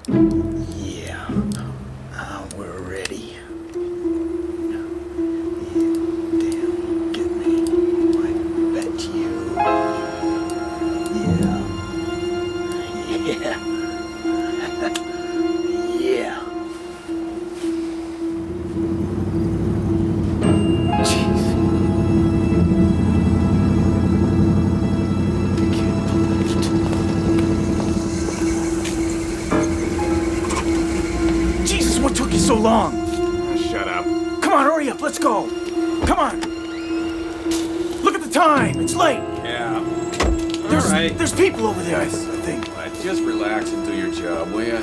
Yeah, we're ready. Damn, get me. I bet you. Yeah. Yeah. Jeez. I can't believe it. Jesus, what took you so long? Shut up. Come on, hurry up, let's go. Come on. Look at the time, it's late. Yeah. There's people over there, I think. All right, just relax and do your job, will ya?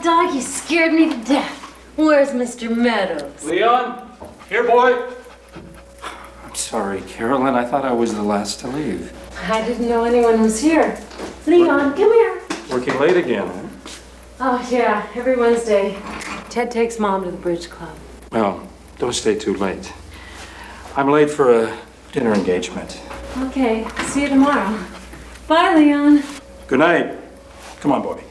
dog, you scared me to death. Where's Mr. Meadows? Leon? Here, boy. I'm sorry, Carolyn. I thought I was the last to leave. I didn't know anyone was here. Leon, come here. Working late again, huh? Oh, yeah, every Wednesday. Ted takes Mom to the bridge club. Well, don't stay too late. I'm late for a dinner engagement. Okay, see you tomorrow. Bye, Leon. Good night. Come on, Bobby.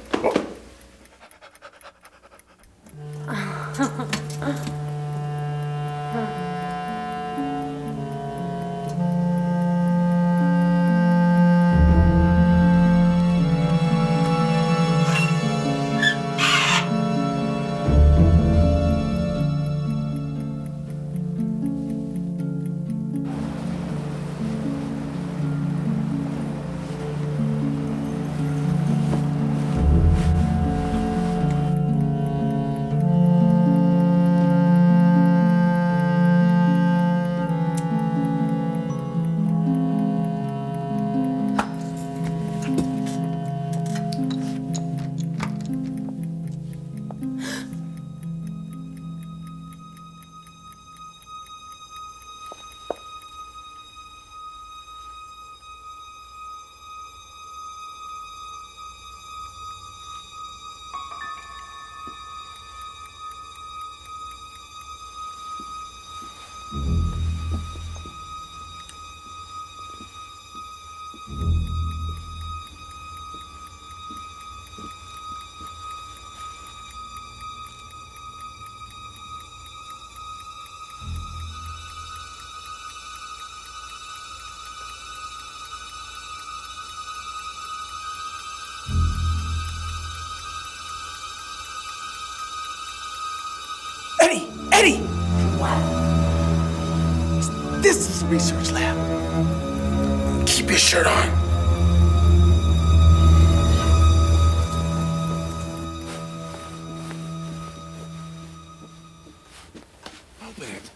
a research lab. Keep your shirt on. Open it.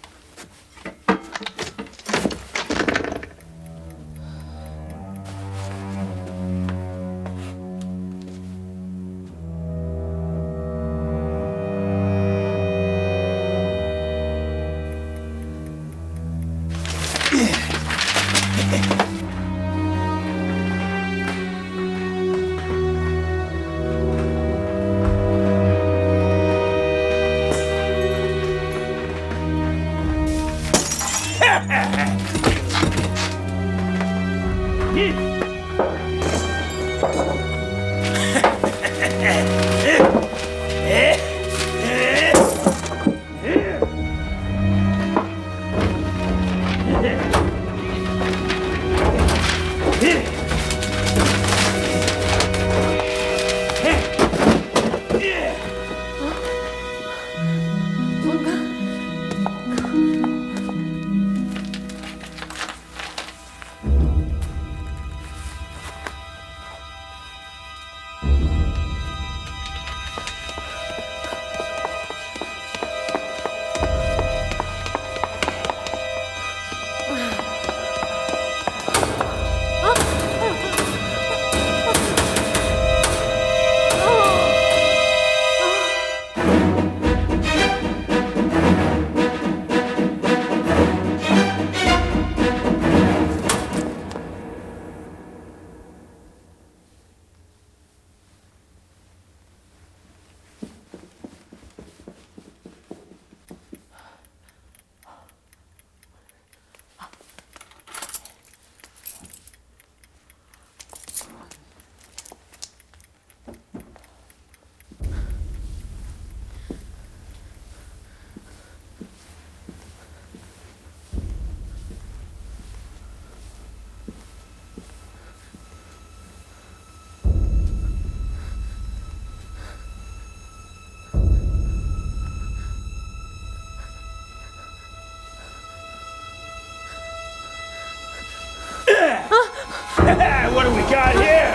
What do we got here?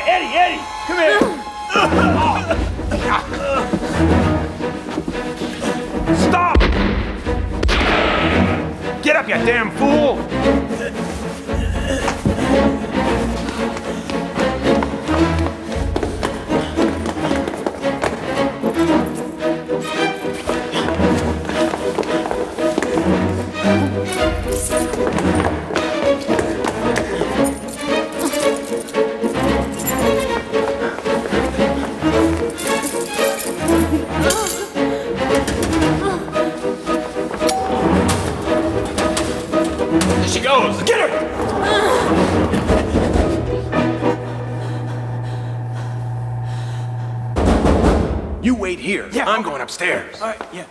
Eddie, come here. Stop! Get up, you damn fool! You wait here. Yeah. I'm going upstairs. All right, yeah.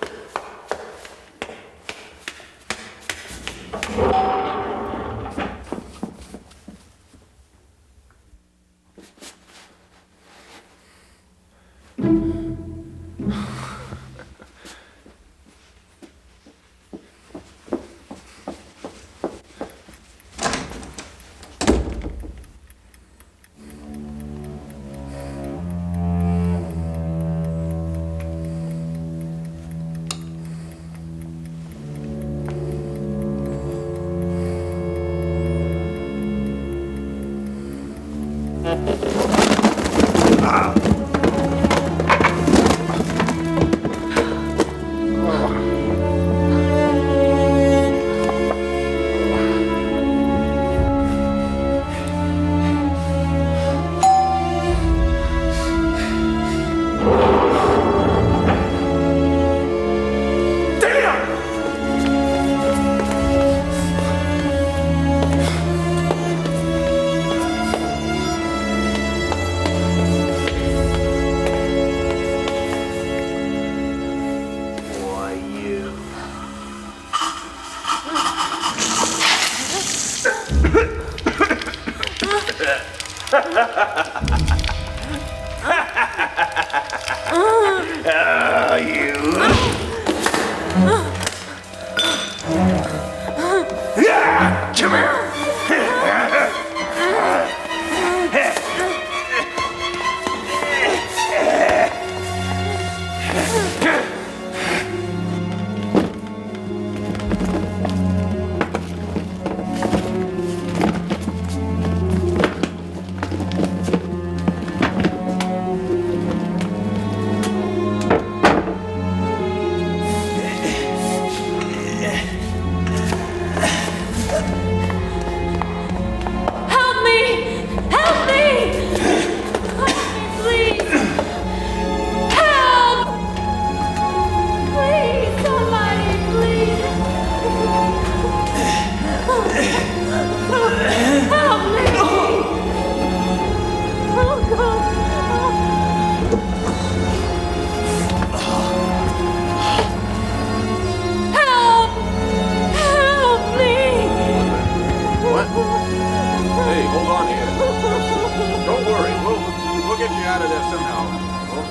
get you out of there somehow. Oh,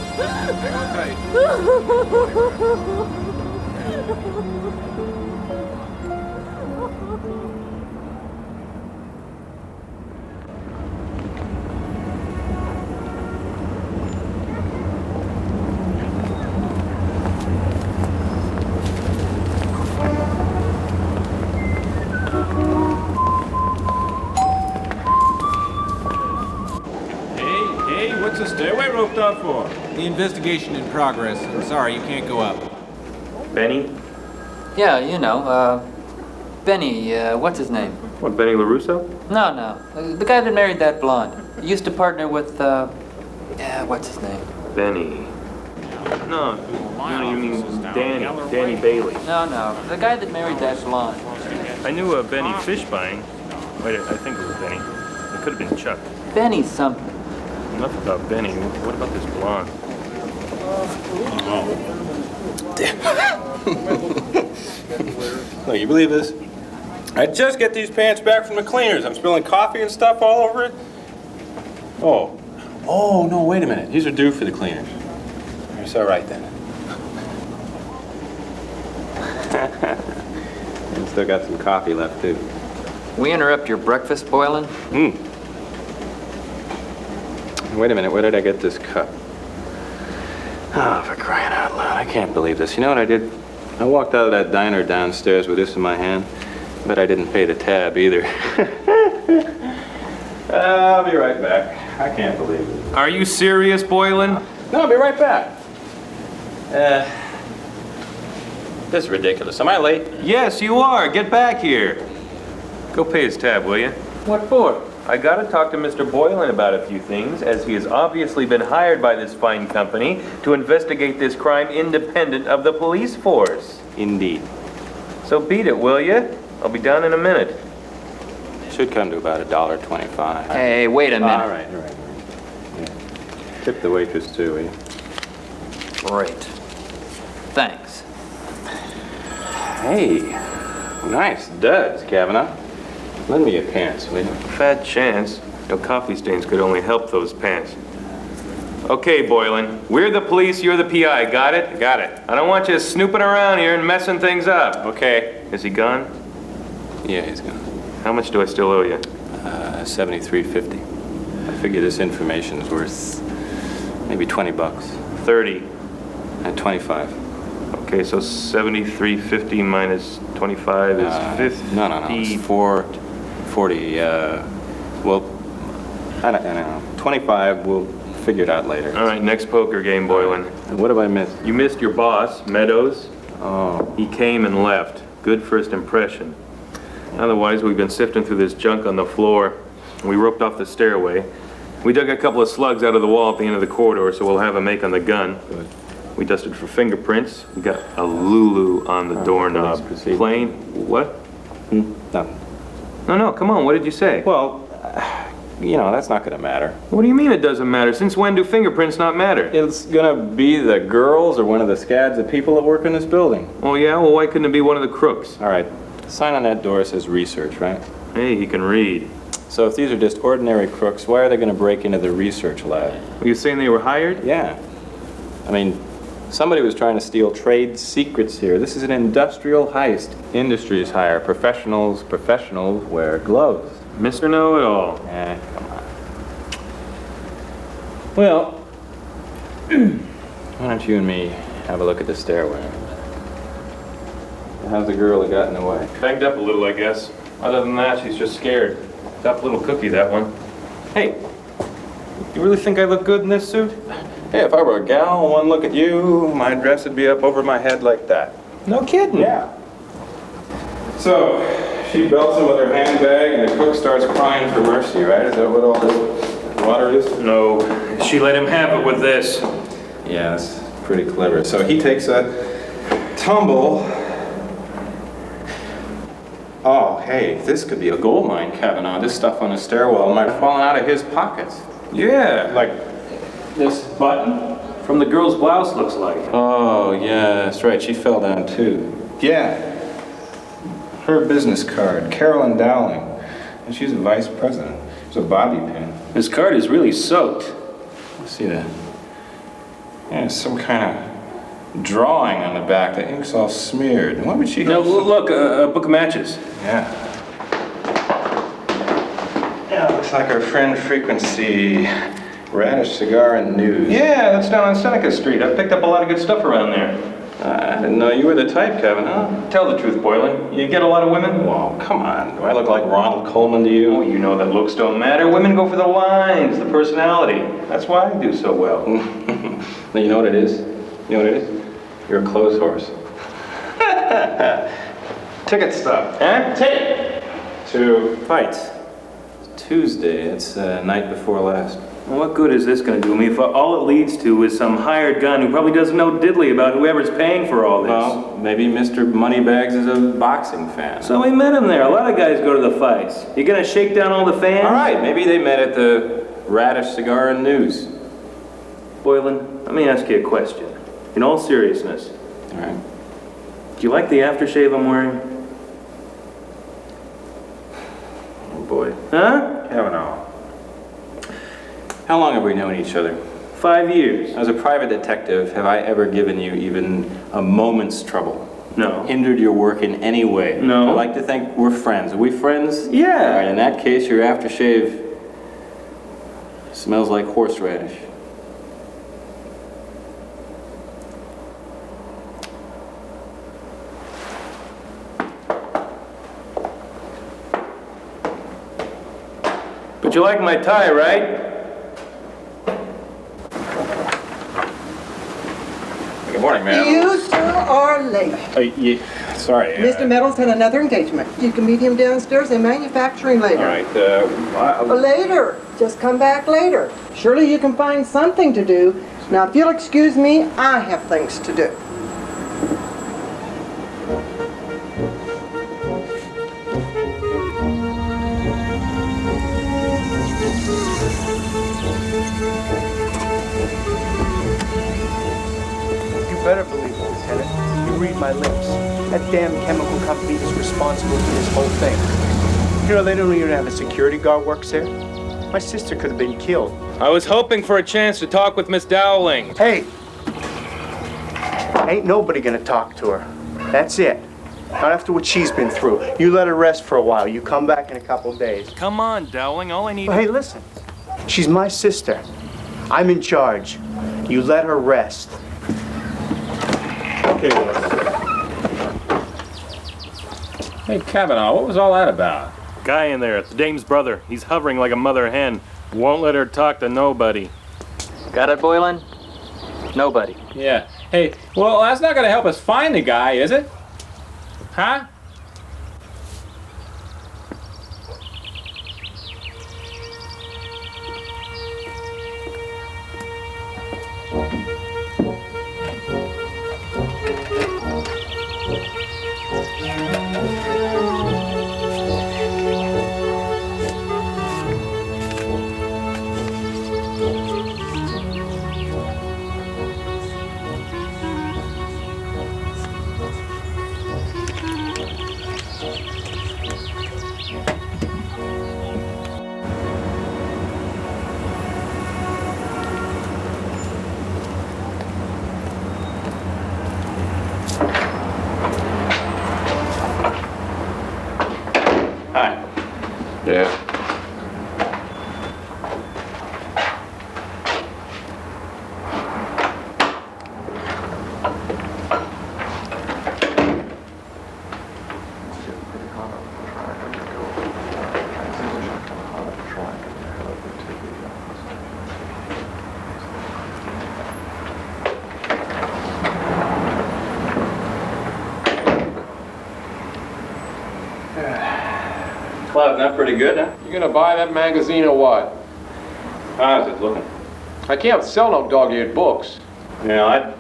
hang on tight. What's the stairway roped off for? The investigation in progress. I'm sorry, you can't go up. Benny? Yeah, you know, Benny, what's his name? What, Benny LaRusso? No. The guy that married that blonde. He used to partner with, what's his name? Benny. No, you mean Danny Bailey. No, the guy that married that blonde. I knew a Benny Fishbein. Wait, I think it was Benny. It could have been Chuck. Benny something. Enough about Benny. What about this blonde? No, you believe this? I just get these pants back from the cleaners. I'm spilling coffee and stuff all over it. Oh, no, wait a minute. These are due for the cleaners. It's all right then. And still got some coffee left too. We interrupt your breakfast, Boylan? Wait a minute, where did I get this cup? Oh, for crying out loud, I can't believe this. You know what I did? I walked out of that diner downstairs with this in my hand, but I didn't pay the tab either. I'll be right back. I can't believe it. Are you serious, Boylan? No, I'll be right back. This is ridiculous. Am I late? Yes, you are. Get back here. Go pay his tab, will you? What for? I gotta talk to Mr. Boylan about a few things, as he has obviously been hired by this fine company to investigate this crime independent of the police force. Indeed. So beat it, will you? I'll be down in a minute. Should come to about $1.25. Hey, wait a minute. All right. Yeah. Tip the waitress too, will you? Great. Thanks. Hey, nice duds, Kavanaugh. Lend me your pants, will you? Fat chance. Your coffee stains could only help those pants. Okay, Boylan. We're the police, you're the PI. Got it? Got it. I don't want you snooping around here and messing things up. Okay. Is he gone? Yeah, he's gone. How much do I still owe you? $73.50. I figure this information's worth maybe $20. 30. At 25. Okay, so 73.50 minus 25 is 50. No. It's 440. Well, I don't know. 25. We'll figure it out later. All right, next poker game, Boylan. What have I missed? You missed your boss, Meadows. Oh. He came and left. Good first impression. Otherwise, we've been sifting through this junk on the floor. We roped off the stairway. We dug a couple of slugs out of the wall at the end of the corridor, so we'll have a make on the gun. Good. We dusted for fingerprints. We got a Lulu on the doorknob. proceed. Plain. What? Nothing. No, come on. What did you say? Well, that's not going to matter. What do you mean it doesn't matter? Since when do fingerprints not matter? It's going to be the girls or one of the scads of people that work in this building. Oh, yeah? Well, why couldn't it be one of the crooks? All right. The sign on that door says research, right? Hey, he can read. So if these are just ordinary crooks, why are they going to break into the research lab? Were you saying they were hired? Yeah. I mean, somebody was trying to steal trade secrets here. This is an industrial heist. Industries hire professionals. Professionals wear gloves. Mr. Know-It-All. Come on. Well, why don't you and me have a look at the stairway? How's the girl that got in the way? Banged up a little, I guess. Other than that, she's just scared. Tough little cookie, that one. Hey, you really think I look good in this suit? Hey, if I were a gal, one look at you, my dress would be up over my head like that. No kidding. Yeah. So, she belts him with her handbag, and the cook starts crying for mercy, right? Is that what all this water is? No, she let him have it with this. Yeah, that's pretty clever. So he takes a tumble. Oh, hey, this could be a gold mine, Kavanaugh. This stuff on the stairwell might have fallen out of his pockets. Yeah. Like this button? From the girl's blouse, looks like. Oh, yeah, that's right. She fell down, too. Yeah. Her business card, Carolyn Dowling. And she's a vice president. It's a bobby pin. This card is really soaked. Let's see that. Yeah, some kind of drawing on the back. The ink's all smeared. Why would she? No, look, a book of matches. Yeah. Yeah, looks like our friend Frequency, Radish Cigar and News. Yeah, that's down on Seneca Street. I've picked up a lot of good stuff around there. I didn't know you were the type, Kevin, huh? Tell the truth, Boylan. You get a lot of women? Well, come on. Do I look like Ronald Coleman to you? Oh, you know that looks don't matter. Women go for the lines, the personality. That's why I do so well. You know what it is? You know what it is? You're a clothes horse. Ticket stub. Huh? Ticket. To fights. Tuesday. It's night before last. Well, what good is this going to do me if all it leads to is some hired gun who probably doesn't know diddly about whoever's paying for all this? Well, maybe Mr. Moneybags is a boxing fan. So we met him there. A lot of guys go to the fights. You going to shake down all the fans? All right, maybe they met at the Radish Cigar and News. Boylan, let me ask you a question. In all seriousness. All right. Do you like the aftershave I'm wearing? Oh, boy. Huh? Kavanaugh. How long have we known each other? 5 years. As a private detective, have I ever given you even a moment's trouble? No. Hindered your work in any way? No. I like to think we're friends. Are we friends? Yeah. All right, in that case, your aftershave smells like horseradish. But you like my tie, right? Good morning, ma'am. You, sir, are late. Sorry. Mr. Meadows had another engagement. You can meet him downstairs in manufacturing later. All right. Later. Just come back later. Surely you can find something to do. Now, if you'll excuse me, I have things to do. Better believe it, Lieutenant. You read my lips. That damn chemical company is responsible for this whole thing. You know, they don't even have a security guard works there. My sister could have been killed. I was hoping for a chance to talk with Miss Dowling. Hey! Ain't nobody gonna talk to her. That's it. Not after what she's been through. You let her rest for a while. You come back in a couple days. Come on, Dowling. All I need Hey, listen. She's my sister. I'm in charge. You let her rest. Okay, Hey, Kavanaugh, what was all that about? Guy in there, the dame's brother. He's hovering like a mother hen. Won't let her talk to nobody. Got it, Boylan? Nobody. Yeah. Hey, well, that's not going to help us find the guy, is it? Huh? Yeah. Cloud's not pretty good, huh? You gonna buy that magazine or what? How's it looking? I can't sell no dog-eared books. Yeah,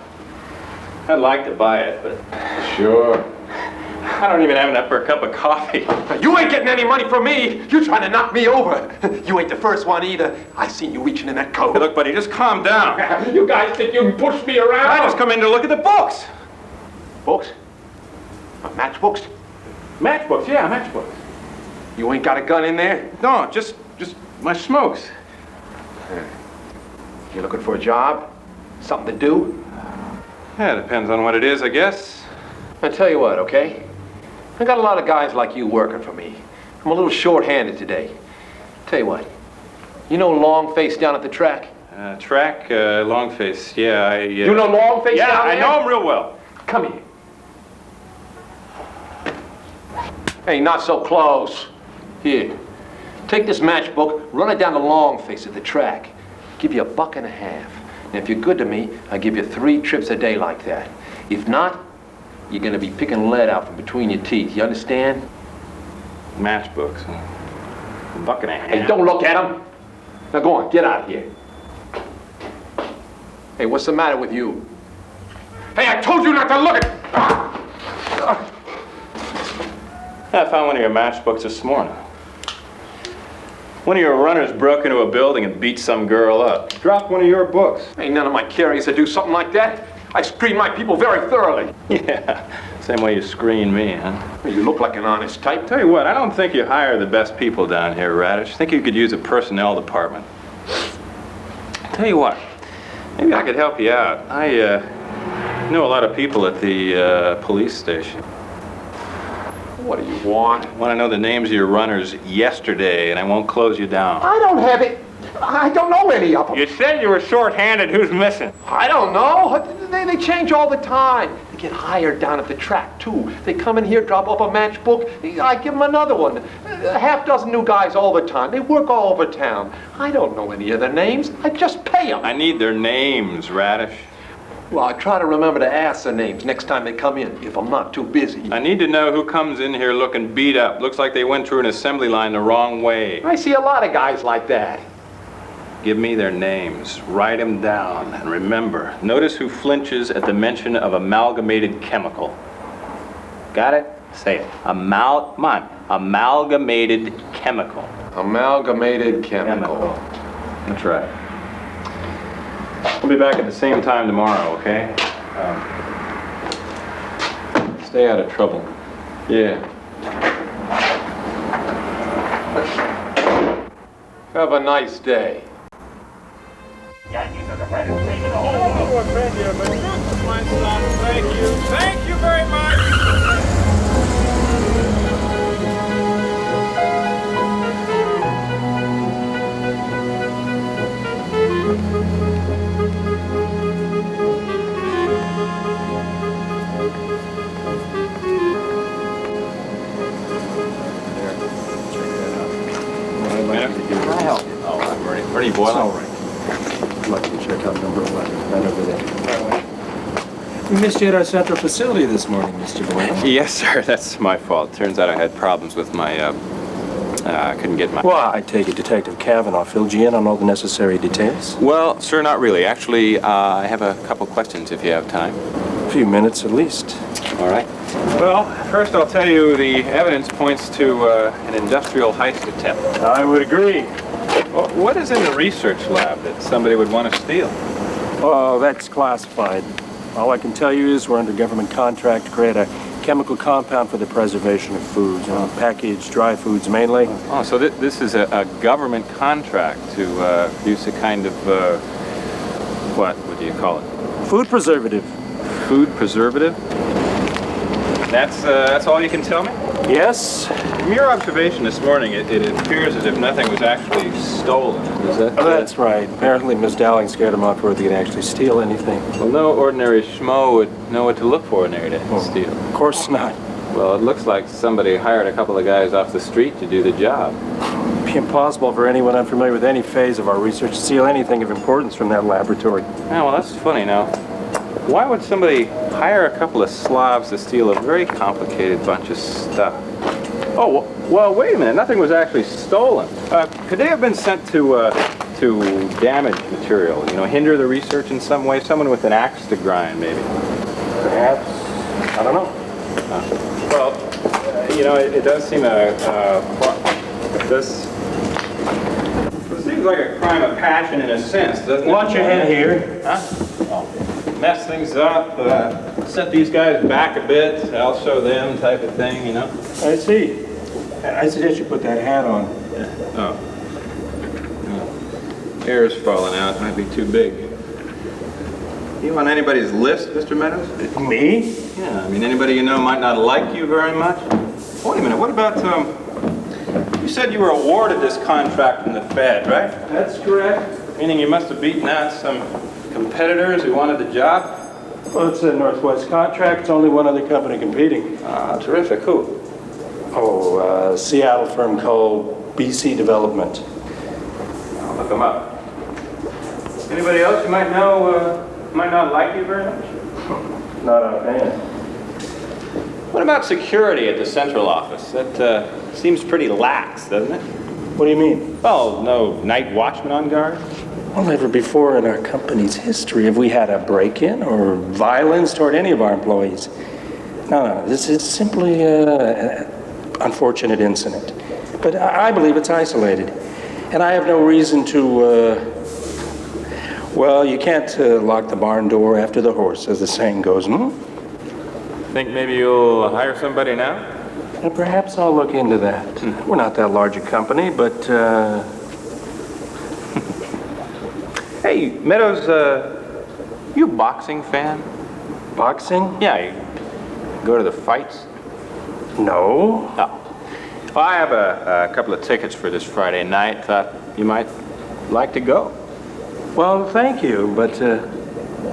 I'd like to buy it, but Sure. I don't even have enough for a cup of coffee. You ain't getting any money from me. You're trying to knock me over. You ain't the first one either. I seen you reaching in that coat. Hey, look, buddy, just calm down. You guys think you can push me around? I just come in to look at the books. Books? Matchbooks? Matchbooks, yeah, matchbooks. You ain't got a gun in there? No, just my smokes. You looking for a job? Something to do? Yeah, depends on what it is, I guess. I'll tell you what, okay? I got a lot of guys like you working for me. I'm a little short-handed today. Tell you what, you know Longface down at the track? Longface, yeah, You know Longface yeah, down there? I know him real well. Come here. Hey, not so close. Here, take this matchbook, run it down the Longface at the track. Give you $1.50. And if you're good to me, I'll give you 3 trips a day like that. If not, you're gonna be picking lead out from between your teeth. You understand? Matchbooks. $1.50. Hey, don't look at him. Now go on, get out of here. Hey, what's the matter with you? Hey, I told you not to look at... I found one of your matchbooks this morning. One of your runners broke into a building and beat some girl up. Dropped one of your books. Ain't none of my carriers that do something like that. I screen my people very thoroughly. Yeah, same way you screen me, huh? Well, you look like an honest type. Tell you what, I don't think you hire the best people down here, Radish. I think you could use a personnel department. Tell you what, maybe I could help you out. I know a lot of people at the police station. What do you want? I want to know the names of your runners yesterday, and I won't close you down. I don't have it. I don't know any of them. You said you were short-handed. Who's missing? I don't know. They change all the time. They get hired down at the track, too. They come in here, drop off a matchbook. I give them another one. A half dozen new guys all the time. They work all over town. I don't know any of their names. I just pay them. I need their names, Radish. Well, I try to remember to ask their names next time they come in, if I'm not too busy. I need to know who comes in here looking beat up. Looks like they went through an assembly line the wrong way. I see a lot of guys like that. Give me their names. Write them down. And remember, notice who flinches at the mention of Amalgamated Chemical. Got it? Say it. Amalgamated Chemical. Amalgamated Chemical. That's right. We'll be back at the same time tomorrow, okay? Stay out of trouble. Yeah. Have a nice day. Thank you. Thank you very much. Ernie Boylan. All right. I'd like to check out number 11, right over there. We missed you at our central facility this morning, Mr. Boylan. Yes, sir. That's my fault. Turns out I had problems with my, I couldn't get my... Well, I take it Detective Kavanaugh filled you in on all the necessary details? Well, sir, not really. Actually, I have a couple questions if you have time. A few minutes at least. All right. Well, first I'll tell you the evidence points to an industrial heist attempt. I would agree. Well, what is in the research lab that somebody would want to steal? Oh, that's classified. All I can tell you is we're under government contract to create a chemical compound for the preservation of foods, packaged dry foods mainly. Oh, so this is a government contract to produce a kind of, what do you call it? Food preservative. Food preservative? That's all you can tell me? Yes. From your observation this morning, it appears as if nothing was actually stolen. Is that? That's right. Apparently, Miss Dowling scared him off where they could actually steal anything. Well, no ordinary schmo would know what to look for in there to steal. Of course not. Well, it looks like somebody hired a couple of guys off the street to do the job. It'd be impossible for anyone unfamiliar with any phase of our research to steal anything of importance from that laboratory. Yeah, well, that's funny now. Why would somebody hire a couple of slobs to steal a very complicated bunch of stuff? Oh, well, wait a minute. Nothing was actually stolen. Could they have been sent to damage material? You know, hinder the research in some way? Someone with an axe to grind, maybe? Perhaps. I don't know. Well, you know, it does seem this seems like a crime of passion in a sense, doesn't it? Watch your head here. Huh? Oh. Mess things up, set these guys back a bit, I'll show them type of thing, you know? I see. I suggest you put that hat on. Oh. hair's falling out. Might be too big. You on anybody's list, Mr. Meadows? Me? Yeah, I mean, anybody you know might not like you very much. Wait a minute, what about, you said you were awarded this contract from the Fed, right? That's correct. Meaning you must have beaten out some competitors who wanted the job? Well, it's a Northwest contract. It's only one other company competing. Ah, terrific. Who? Oh, Seattle firm called BC Development. I'll look them up. Anybody else you might know might not like you very much? Not offhand. What about security at the central office? That seems pretty lax, doesn't it? What do you mean? Well, no night watchman on guard? Well, never before in our company's history have we had a break-in or violence toward any of our employees. No, this is simply an unfortunate incident. But I believe it's isolated. And I have no reason to, well, you can't lock the barn door after the horse, as the saying goes, hmm? Think maybe you'll hire somebody now? And perhaps I'll look into that. We're not that large a company, but, Hey, Meadows, you a boxing fan? Boxing? Yeah, you go to the fights? No. Oh. Well, I have a couple of tickets for this Friday night. Thought you might like to go. Well, thank you, but,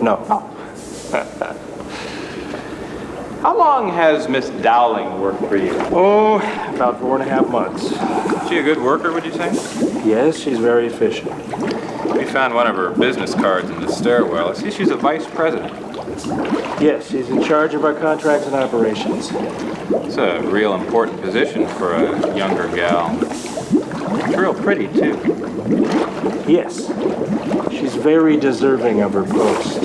no. Oh. How long has Miss Dowling worked for you? Oh, about 4.5 months. Is she a good worker, would you say? Yes, she's very efficient. We found one of her business cards in the stairwell. I see she's a vice president. Yes, she's in charge of our contracts and operations. It's a real important position for a younger gal. She's real pretty, too. Yes, she's very deserving of her post.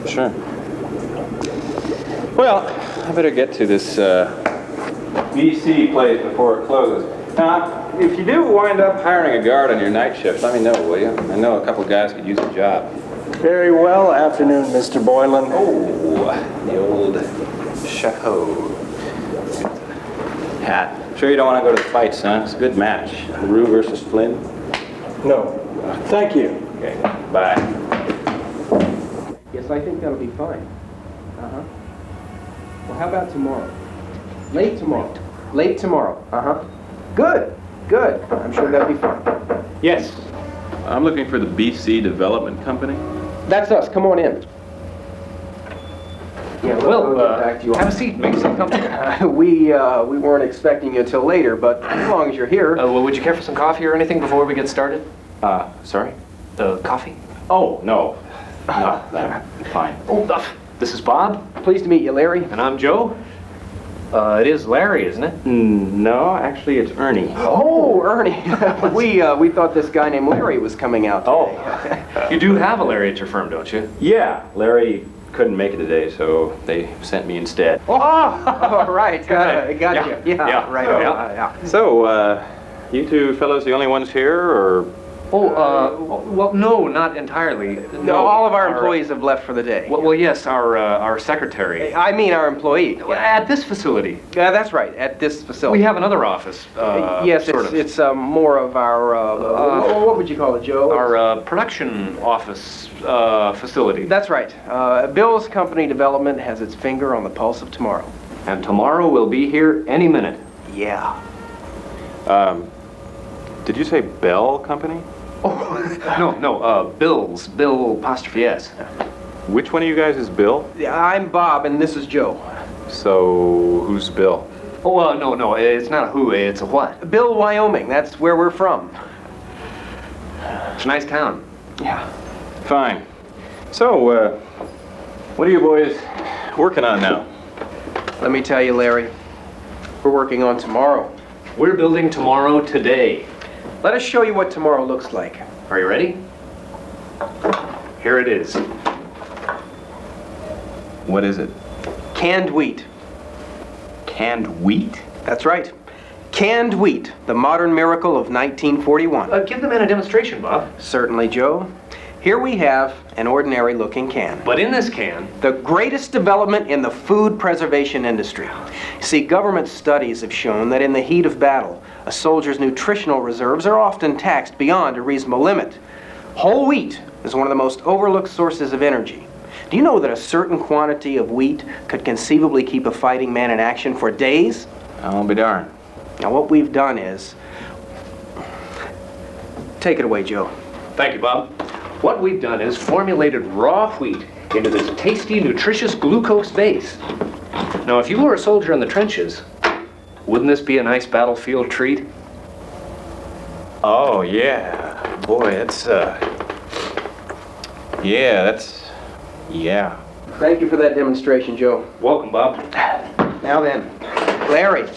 Sure. Well, I better get to this BC place before it closes. Now, if you do wind up hiring a guard on your night shift, let me know, will you? I know a couple guys could use a job. Very well. Afternoon, Mr. Boylan. Oh, the old chapeau. Hat. Sure you don't want to go to the fight, son? It's a good match. Rue versus Flynn? No. Thank you. Okay, bye. Yes, I think that'll be fine. Uh-huh. Well, how about tomorrow? Late tomorrow. Late tomorrow. Uh-huh. Good. Good. I'm sure that'll be fine. Yes. I'm looking for the BC Development Company. That's us. Come on in. Yeah, well, have a seat. Make yourself comfortable. We weren't expecting you till later, but as long as you're here. Well, would you care for some coffee or anything before we get started? Sorry? Coffee? Oh, no. No, I'm fine. Oh, this is Bob. Pleased to meet you, Larry. And I'm Joe. It is Larry, isn't it? No, actually it's Ernie. Oh, Ernie. we thought this guy named Larry was coming out today. Oh. You do have a Larry at your firm, don't you? Yeah, Larry couldn't make it today, so they sent me instead. Oh, all right. Got you. Yeah, right. Yeah. So, you two fellows the only ones here, or? Well, no, not entirely. No, all of our employees have left for the day. Well, yes, our secretary. I mean our employee. At this facility. That's right, at this facility. We have another office. Yes, it's more of our, what would you call it, Joe? Our production office facility. That's right. Bill's company development has its finger on the pulse of tomorrow. And tomorrow we'll be here any minute. Yeah. Did you say Bell Company? Oh, no, Bill's. Bill apostrophe S. Which one of you guys is Bill? I'm Bob, and this is Joe. So, who's Bill? Oh, no, it's not a who, it's a what. Bill, Wyoming. That's where we're from. It's a nice town. Yeah. Fine. So, what are you boys working on now? Let me tell you, Larry, we're working on tomorrow. We're building tomorrow today. Let us show you what tomorrow looks like. Are you ready? Here it is. What is it? Canned wheat. Canned wheat? That's right. Canned wheat, the modern miracle of 1941. Give the man a demonstration, Bob. Certainly, Joe. Here we have an ordinary-looking can. But in this can, the greatest development in the food preservation industry. See, government studies have shown that in the heat of battle, A soldier's nutritional reserves are often taxed beyond a reasonable limit. Whole wheat is one of the most overlooked sources of energy. Do you know that a certain quantity of wheat could conceivably keep a fighting man in action for days? I'll be darned. Now, what we've done is... Take it away, Joe. Thank you, Bob. What we've done is formulated raw wheat into this tasty, nutritious glucose base. Now, if you were a soldier in the trenches, wouldn't this be a nice battlefield treat? Oh, yeah. Boy, that's, yeah. Thank you for that demonstration, Joe. Welcome, Bob. Now then, Larry,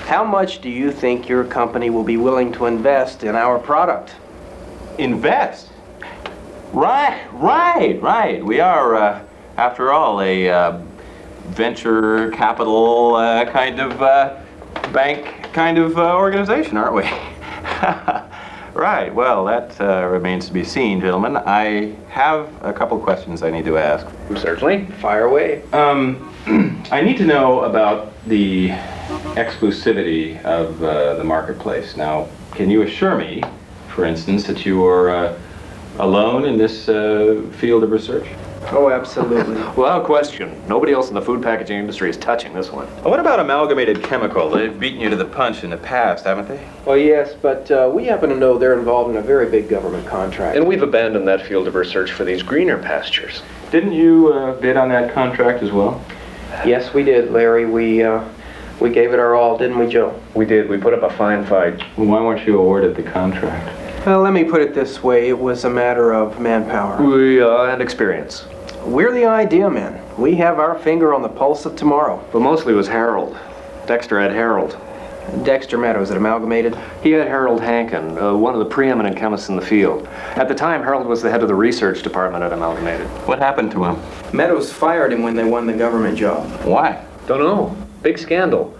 how much do you think your company will be willing to invest in our product? Invest? Right. We are, after all, a venture capital kind of bank kind of organization, aren't we? Right, well, that remains to be seen, gentlemen. I have a couple questions I need to ask. Certainly. Fire away. I need to know about the exclusivity of the marketplace. Now, can you assure me, for instance, that you are alone in this field of research? Oh, absolutely. Without question. Nobody else in the food packaging industry is touching this one. What about Amalgamated Chemical? They've beaten you to the punch in the past, haven't they? Well, yes, but we happen to know they're involved in a very big government contract. And we've abandoned that field of research for these greener pastures. Didn't you bid on that contract as well? Yes, we did, Larry. We gave it our all, didn't we, Joe? We did. We put up a fine fight. Well, why weren't you awarded the contract? Well, let me put it this way. It was a matter of manpower. And experience. We're the idea men. We have our finger on the pulse of tomorrow. But mostly it was Harold. Dexter had Harold. Dexter Meadows at Amalgamated? He had Harold Hankin, one of the preeminent chemists in the field. At the time, Harold was the head of the research department at Amalgamated. What happened to him? Meadows fired him when they won the government job. Why? Don't know. Big scandal.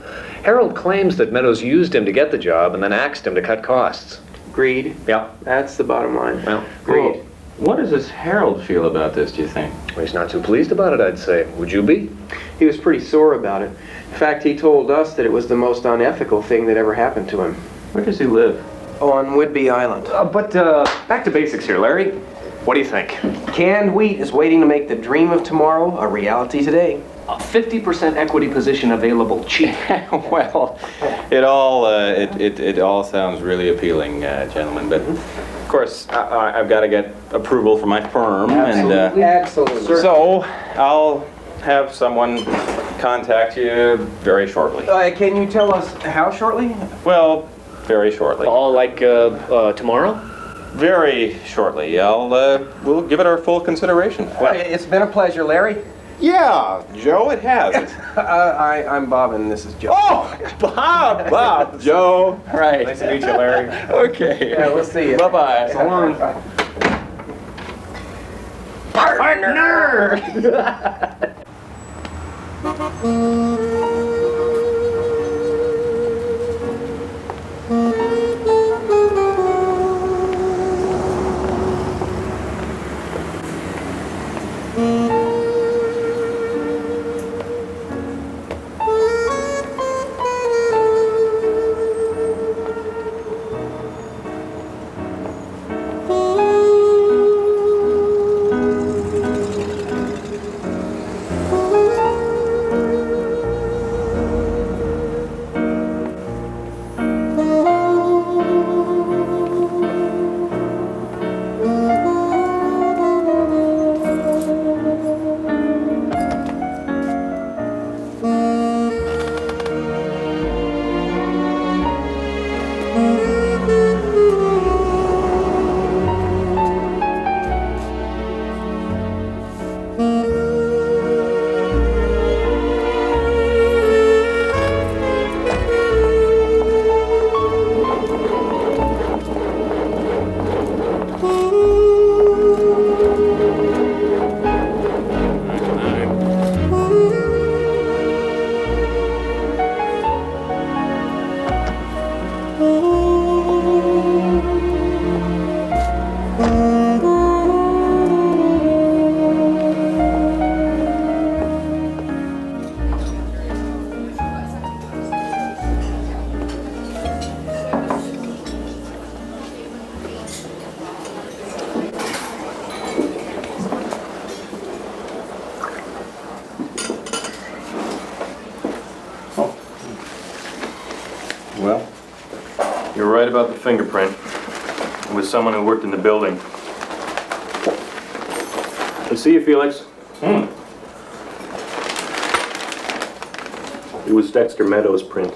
Harold claims that Meadows used him to get the job and then axed him to cut costs. Greed? Yeah. That's the bottom line. Well, greed. Well, what does this Harold feel about this, do you think? Well, he's not too pleased about it, I'd say. Would you be? He was pretty sore about it. In fact, he told us that it was the most unethical thing that ever happened to him. Where does he live? Oh, on Whidbey Island. But back to basics here, Larry. What do you think? Canned wheat is waiting to make the dream of tomorrow a reality today. A 50% equity position available cheap. Well, it all sounds really appealing, gentlemen. But of course, I've got to get approval from my firm, Absolutely. So I'll have someone contact you very shortly. Can you tell us how shortly? Well, very shortly. All like tomorrow? Very shortly. We'll give it our full consideration. It's been a pleasure, Larry. Yeah, Joe, it has. I'm Bob, and this is Joe. Oh, Bob, Joe. Right. Nice to meet you, Larry. Okay. Yeah, we'll see you. Bye-bye. So long. Partner! about the fingerprint. It was someone who worked in the building. You see you, Felix? It was Dexter Meadows' print.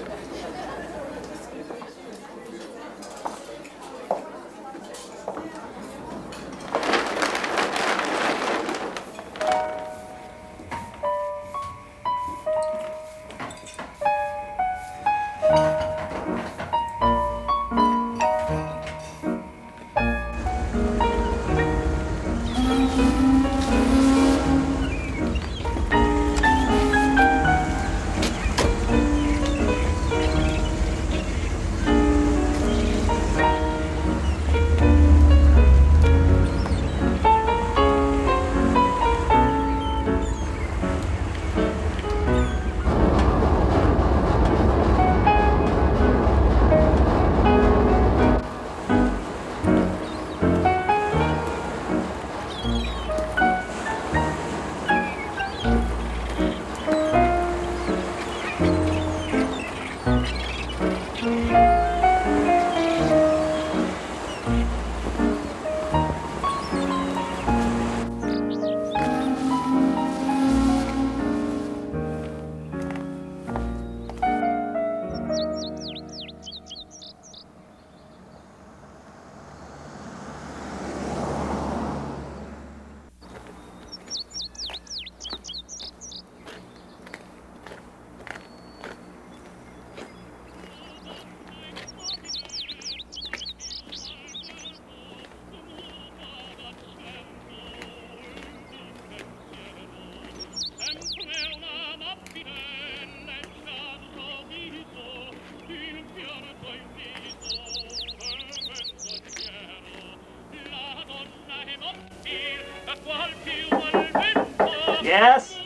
Yes?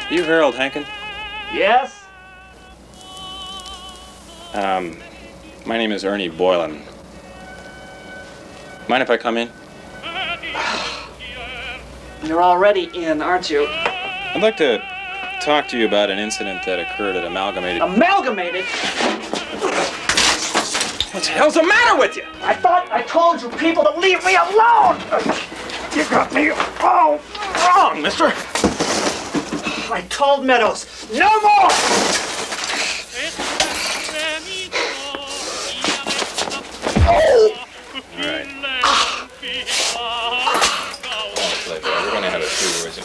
You Harold Hankin? Yes? My name is Ernie Boylan. Mind if I come in? You're already in, aren't you? I'd like to talk to you about an incident that occurred at Amalgamated. Amalgamated? What the hell's the matter with you? I thought I told you people to leave me alone! You got me all wrong, mister! I told Meadows, no more! All right. We're gonna have a few words.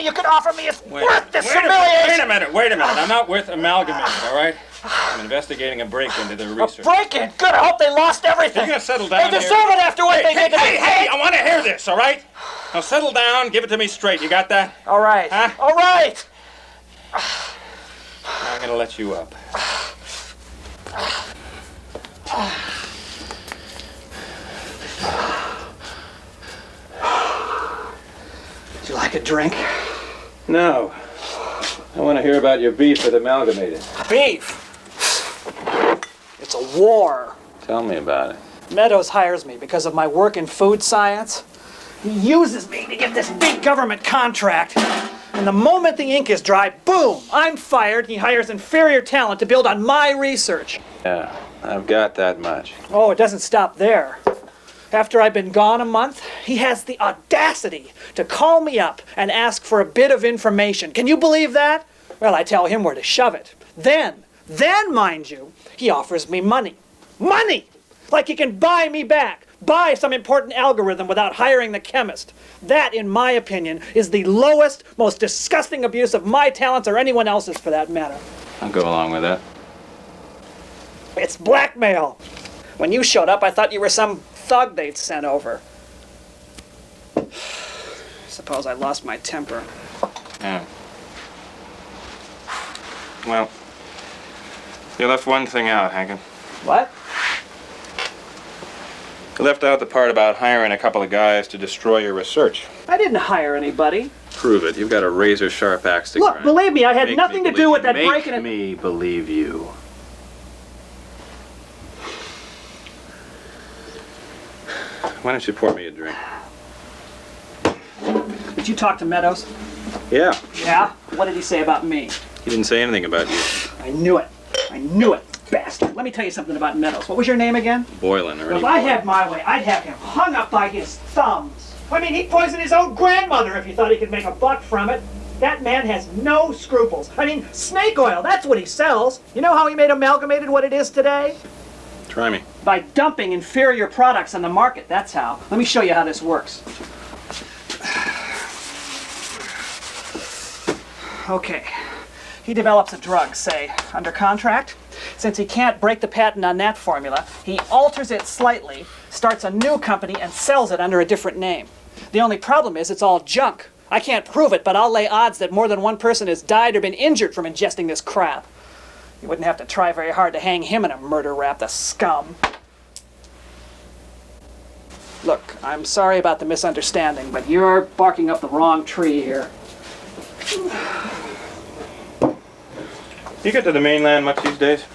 You could offer me is worth this humiliation! Wait a minute. I'm not with Amalgamated, all right? I'm investigating a break-in to their research. A break-in? Good, I hope they lost everything! You're gonna settle down They deserve it after what they did to me! Hey, I want to hear this, all right? Now settle down, give it to me straight. You got that? All right. Huh? All right! I'm gonna let you up. Would you like a drink? No. I want to hear about your beef with Amalgamated. Beef? It's a war. Tell me about it. Meadows hires me because of my work in food science. He uses me to get this big government contract. And the moment the ink is dry, boom, I'm fired. He hires inferior talent to build on my research. Yeah, I've got that much. Oh, it doesn't stop there. After I've been gone a month, he has the audacity to call me up and ask for a bit of information. Can you believe that? Well, I tell him where to shove it. Then, mind you, he offers me money. Money! Like he can buy me back. Buy some important algorithm without hiring the chemist. That, in my opinion, is the lowest, most disgusting abuse of my talents or anyone else's for that matter. I'll go along with that. It's blackmail. When you showed up, I thought you were some thug they'd sent over. suppose I lost my temper. Yeah. Well, you left one thing out, Hankin. What? You left out the part about hiring a couple of guys to destroy your research. I didn't hire anybody. Prove it. You've got a razor-sharp axe to Look, grind. believe me, I had Make nothing me to do with believe that you. breaking Make and... me believe you. Why don't you pour me a drink? Did you talk to Meadows? Yeah. Yeah? What did he say about me? He didn't say anything about you. I knew it. I knew it, bastard. Let me tell you something about Meadows. What was your name again? Boylan, Ernie If I had my way, I'd have him hung up by his thumbs. I mean, he'd poison his own grandmother if he thought he could make a buck from it. That man has no scruples. I mean, snake oil, that's what he sells. You know how he made Amalgamated what it is today? Try me. By dumping inferior products on the market, that's how. Let me show you how this works. Okay. He develops a drug, say, under contract. Since he can't break the patent on that formula, he alters it slightly, starts a new company, and sells it under a different name. The only problem is it's all junk. I can't prove it, but I'll lay odds that more than one person has died or been injured from ingesting this crap. You wouldn't have to try very hard to hang him in a murder rap, the scum. Look, I'm sorry about the misunderstanding, but you're barking up the wrong tree here. You get to the mainland much these days?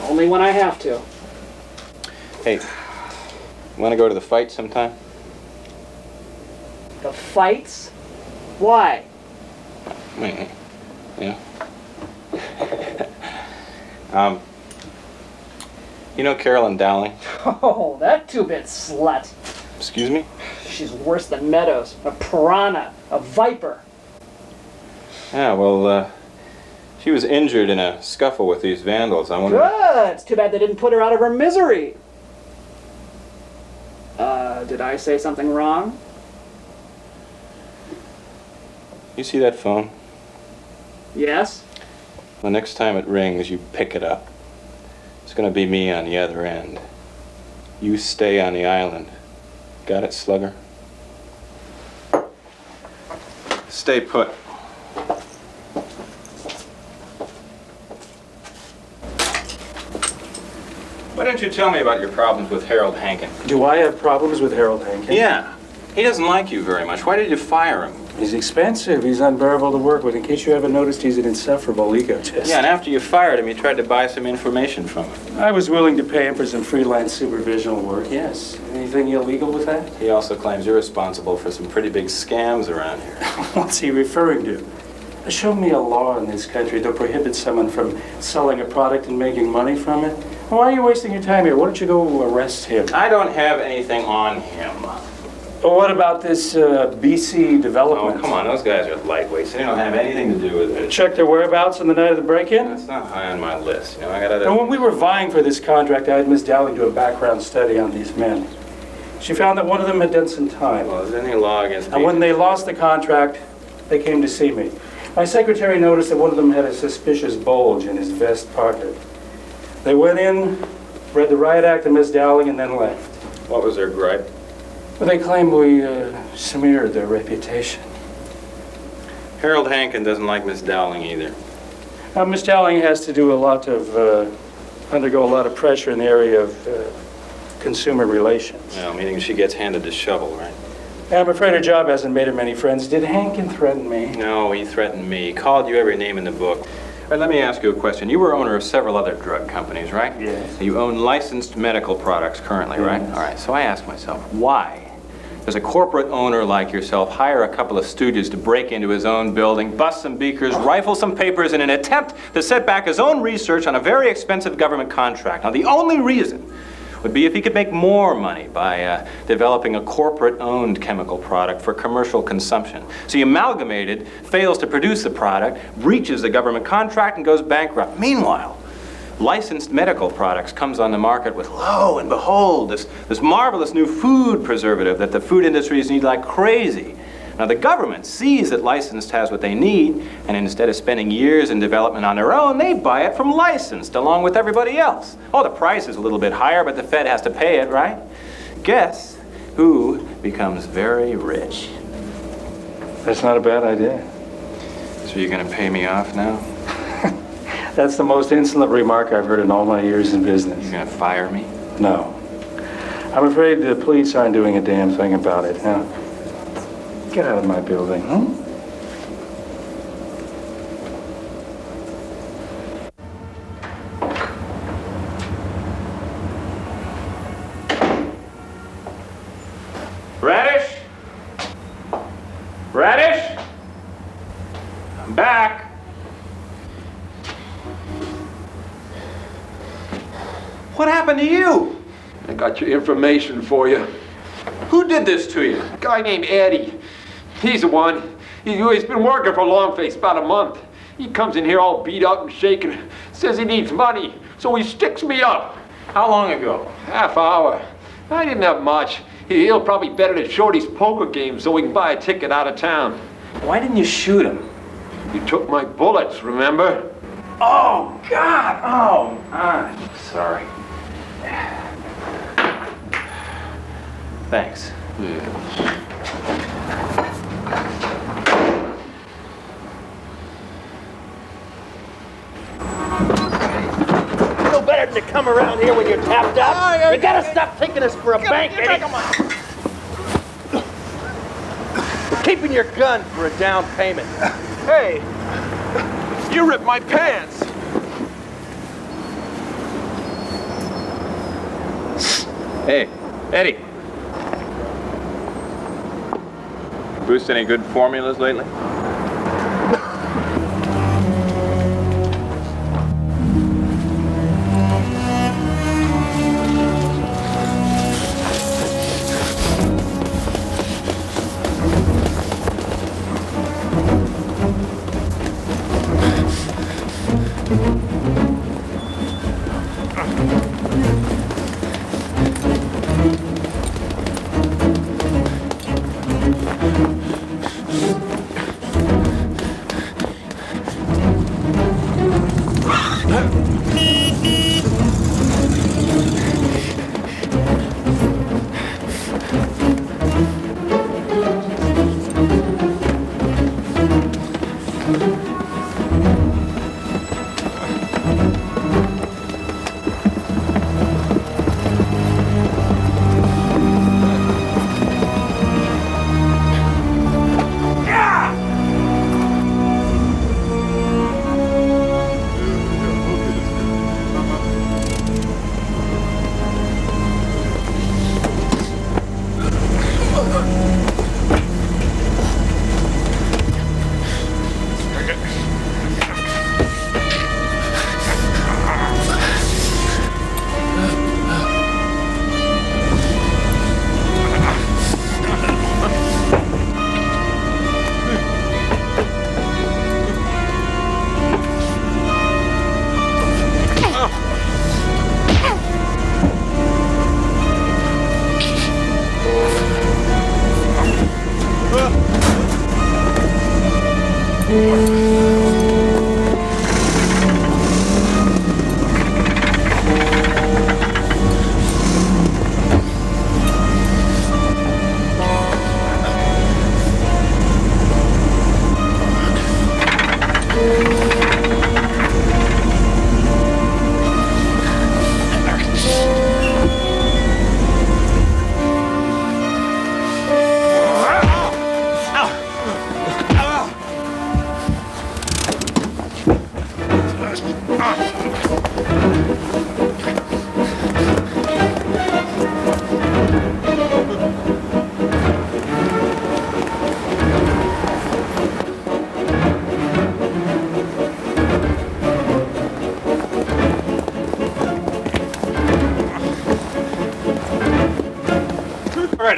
Only when I have to. Hey, want to go to the fight sometime? The fights? Why? Wait, yeah. You know Carolyn Dowling? Oh, that two-bit slut. Excuse me? She's worse than Meadows. A piranha. A viper. Yeah, well, she was injured in a scuffle with these vandals. I wonder... Good. It's too bad they didn't put her out of her misery. Did I say something wrong? You see that phone? Yes? The next time it rings, you pick it up. It's gonna be me on the other end. You stay on the island. Got it, slugger? Stay put. Why don't you tell me about your problems with Harold Hankin? Do I have problems with Harold Hankin? Yeah. He doesn't like you very much. Why did you fire him? He's expensive. He's unbearable to work with. In case you haven't noticed, he's an insufferable egotist. Yeah, and after you fired him, you tried to buy some information from him. I was willing to pay him for some freelance supervisional work, yes. Anything illegal with that? He also claims you're responsible for some pretty big scams around here. What's he referring to? Show me a law in this country that prohibits someone from selling a product and making money from it. Why are you wasting your time here? Why don't you go arrest him? I don't have anything on him. Well, what about this BC development? Oh, come on, those guys are lightweights. They don't have anything to do with it. Check their whereabouts on the night of the break-in? That's not high on my list. You know, I got other... And when we were vying for this contract, I had Miss Dowling do a background study on these men. She found that one of them had done some time. Well, is there any law against... And when they lost the contract, they came to see me. My secretary noticed that one of them had a suspicious bulge in his vest pocket. They went in, read the riot act to Miss Dowling, and then left. What was their gripe? Well, they claim we smeared their reputation. Harold Hankin doesn't like Miss Dowling either. Miss Dowling has to do a lot of, undergo a lot of pressure in the area of consumer relations. Well, meaning she gets handed the shovel, right? I'm afraid her job hasn't made her many friends. Did Hankin threaten me? No, he threatened me. He called you every name in the book. All right, let me ask you a question. You were owner of several other drug companies, right? Yes. You own licensed medical products currently, right? Yes. All right, so I ask myself, why does a corporate owner like yourself hire a couple of stooges to break into his own building, bust some beakers, rifle some papers in an attempt to set back his own research on a very expensive government contract? Now, the only reason would be if he could make more money by developing a corporate-owned chemical product for commercial consumption. So Amalgamated fails to produce the product, breaches the government contract, and goes bankrupt. Meanwhile, licensed medical products comes on the market with, lo and behold, this marvelous new food preservative that the food industries need like crazy. Now, the government sees that licensed has what they need, and instead of spending years in development on their own, they buy it from licensed along with everybody else. Oh, the price is a little bit higher, but the Fed has to pay it, right? Guess who becomes very rich? That's not a bad idea. So you're gonna pay me off now? That's the most insolent remark I've heard in all my years in business. You're gonna fire me? No. I'm afraid the police aren't doing a damn thing about it. Now, get out of my building, huh? Radish? Radish? I'm back. What happened to you? I got your information for you. Who did this to you? A guy named Eddie. He's the one. He's been working for Longface about a month. He comes in here all beat up and shaking. Says he needs money, so he sticks me up. How long ago? Half hour. I didn't have much. He'll probably bet it at Shorty's poker game so we can buy a ticket out of town. Why didn't you shoot him? You took my bullets, remember? Oh, God! Oh, I'm sorry. Thanks. No better than to come around here when you're tapped out. You gotta stop taking us for a bank, Eddie. We're keeping your gun for a down payment. Hey, you ripped my pants. Hey, Eddie. Bruce, any good formulas lately?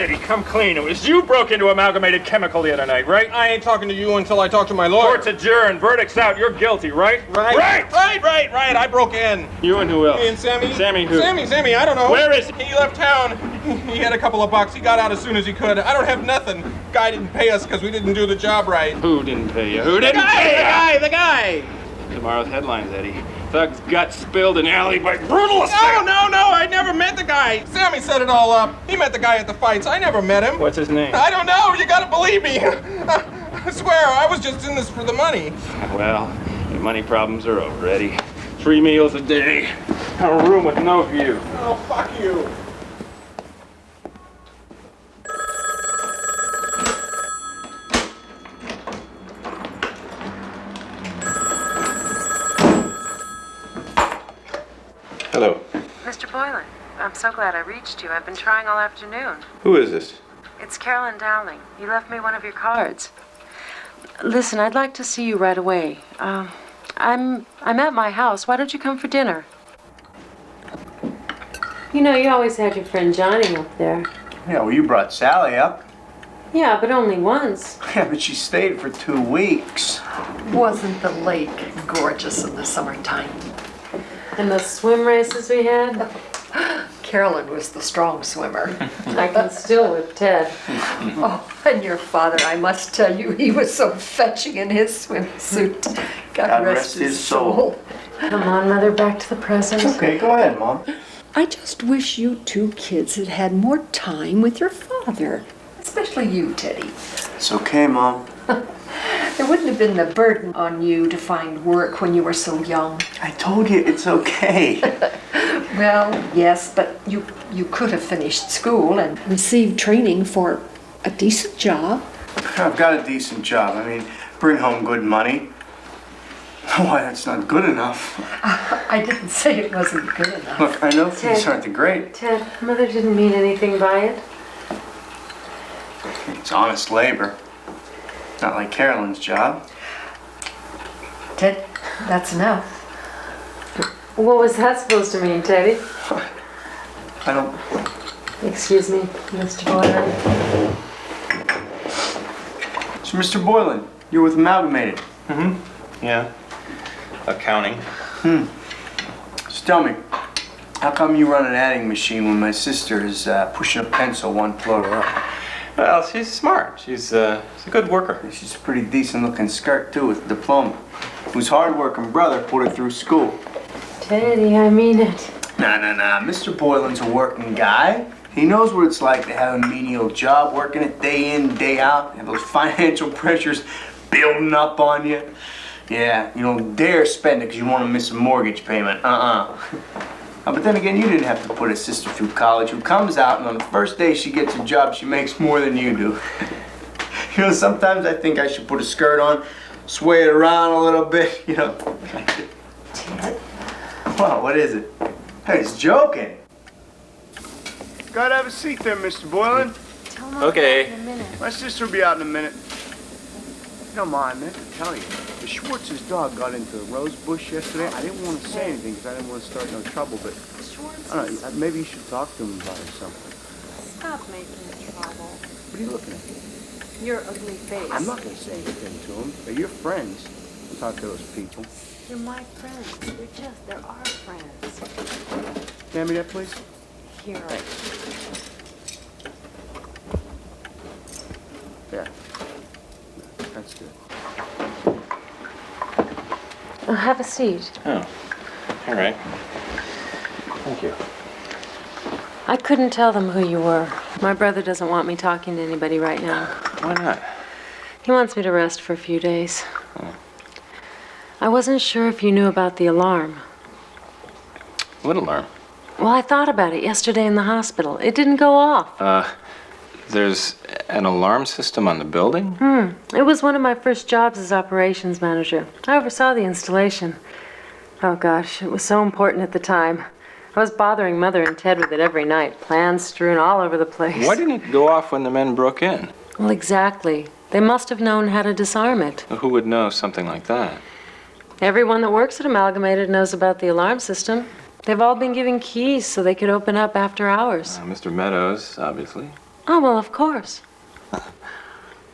Eddie, come clean. It was you broke into Amalgamated Chemical the other night, right? I ain't talking to you until I talk to my lawyer. Court's adjourned. Verdict's out. You're guilty, right? Right. I broke in. You and who else? Me and Sammy. Sammy who? Sammy, I don't know. Where is he? He left town. He had a couple of bucks. He got out as soon as he could. I don't have nothing. Guy didn't pay us because we didn't do the job right. Who didn't pay you? Who didn't pay you? The guy. Tomorrow's headlines, Eddie. Thug's guts spilled in alley by brutal assault. No, I never met the guy. Sammy set it all up. He met the guy at the fights. I never met him. What's his name? I don't know. You gotta believe me. I swear, I was just in this for the money. Well, your money problems are over, Eddie. 3 meals a day. A room with no view. Oh, fuck you. Hello. Mr. Boylan, I'm so glad I reached you. I've been trying all afternoon. Who is this? It's Carolyn Dowling. You left me one of your cards. Listen, I'd like to see you right away. I'm at my house. Why don't you come for dinner? You know, you always had your friend Johnny up there. Yeah, well, you brought Sally up. Yeah, but only once. Yeah, but she stayed for 2 weeks. Wasn't the lake gorgeous in the summertime? And the swim races we had? Carolyn was the strong swimmer. I can still with Ted. Oh, and your father, I must tell you, he was so fetching in his swimsuit. God rest his soul. Come on, Mother, back to the present. Okay, go ahead, Mom. I just wish you 2 kids had had more time with your father. Especially you, Teddy. It's okay, Mom. There wouldn't have been the burden on you to find work when you were so young. I told you it's okay. Well, yes, but you could have finished school and received training for a decent job. I've got a decent job. I mean, bring home good money. Why, that's not good enough. I didn't say it wasn't good enough. Look, I know things aren't the great. Ted, Mother didn't mean anything by it. It's honest labor. Not like Carolyn's job. Ted, that's enough. What was that supposed to mean, Teddy? I don't... Excuse me, Mr. Boylan. So, Mr. Boylan, you're with Amalgamated. Mm-hmm. Yeah. Accounting. Just tell me, how come you run an adding machine when my sister is pushing a pencil 1 floor up? Well, she's smart. She's a good worker. She's a pretty decent looking skirt, too, with a diploma. Whose hard-working brother put her through school. Teddy, I mean it. Nah. Mr. Boylan's a working guy. He knows what it's like to have a menial job, working it day in, day out, and those financial pressures building up on you. Yeah, you don't dare spend it because you want to miss a mortgage payment. But then again, you didn't have to put a sister through college who comes out and on the first day she gets a job, she makes more than you do. You know, sometimes I think I should put a skirt on, sway it around a little bit, you know. Well, what is it? Hey, he's joking. Gotta have a seat there, Mr. Boylan. Okay. My sister will be out in a minute. Come on, man. I tell you, the Schwartz's dog got into a rose bush yesterday. I didn't want to say anything because I didn't want to start no trouble, but I don't know, maybe you should talk to him about it or something. Stop making trouble. What are you looking at? Your ugly face. I'm not going to say anything to him. They're your friends. Don't talk to those people. You're my friends. They're our friends. Hand me that, please. Here. There. That's good. Have a seat. Oh. All right. Thank you. I couldn't tell them who you were. My brother doesn't want me talking to anybody right now. Why not? He wants me to rest for a few days. Oh. I wasn't sure if you knew about the alarm. What alarm? Well, I thought about it yesterday in the hospital. It didn't go off. There's an alarm system on the building? It was one of my first jobs as operations manager. I oversaw the installation. Oh, gosh, it was so important at the time. I was bothering Mother and Ted with it every night. Plans strewn all over the place. Why didn't it go off when the men broke in? Well, exactly. They must have known how to disarm it. Who would know something like that? Everyone that works at Amalgamated knows about the alarm system. They've all been given keys so they could open up after hours. Mr. Meadows, obviously. Oh, well, of course.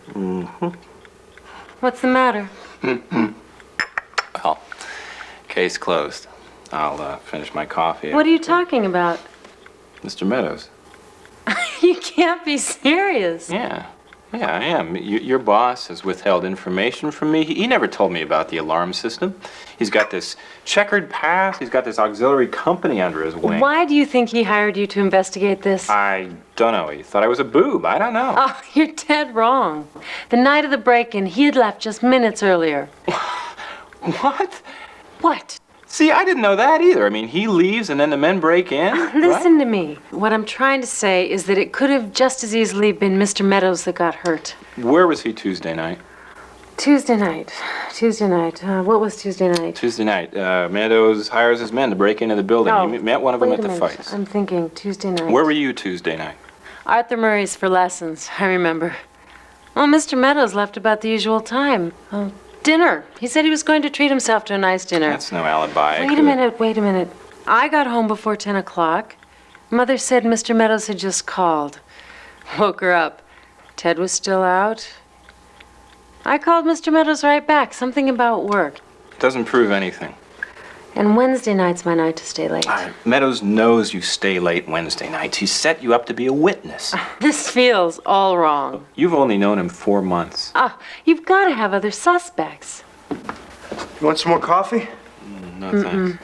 Mm-hmm. What's the matter? Well, case closed. I'll finish my coffee. What are you talking about? Mr. Meadows. You can't be serious. Yeah. Yeah, I am. Your boss has withheld information from me. He never told me about the alarm system. He's got this checkered past. He's got this auxiliary company under his wing. Why do you think he hired you to investigate this? I don't know. He thought I was a boob. I don't know. Oh, you're dead wrong. The night of the break-in, he had left just minutes earlier. What? What? See, I didn't know that either. I mean, he leaves and then the men break in? Listen to me. What I'm trying to say is that it could have just as easily been Mr. Meadows that got hurt. Where was he Tuesday night? Tuesday night. What was Tuesday night? Tuesday night. Meadows hires his men to break into the building. Oh, He met one of them wait at a the minute. fights. I'm thinking Tuesday night. Where were you Tuesday night? Arthur Murray's for lessons, I remember. Well, Mr. Meadows left about the usual time. Dinner. He said he was going to treat himself to a nice dinner. That's no alibi. Wait a minute. I got home before 10 o'clock. Mother said Mr. Meadows had just called. Woke her up. Ted was still out. I called Mr. Meadows right back. Something about work. Doesn't prove anything. And Wednesday night's my night to stay late. Meadows knows you stay late Wednesday nights. He set you up to be a witness. This feels all wrong. You've only known him 4 months. You've got to have other suspects. You want some more coffee? No, thanks.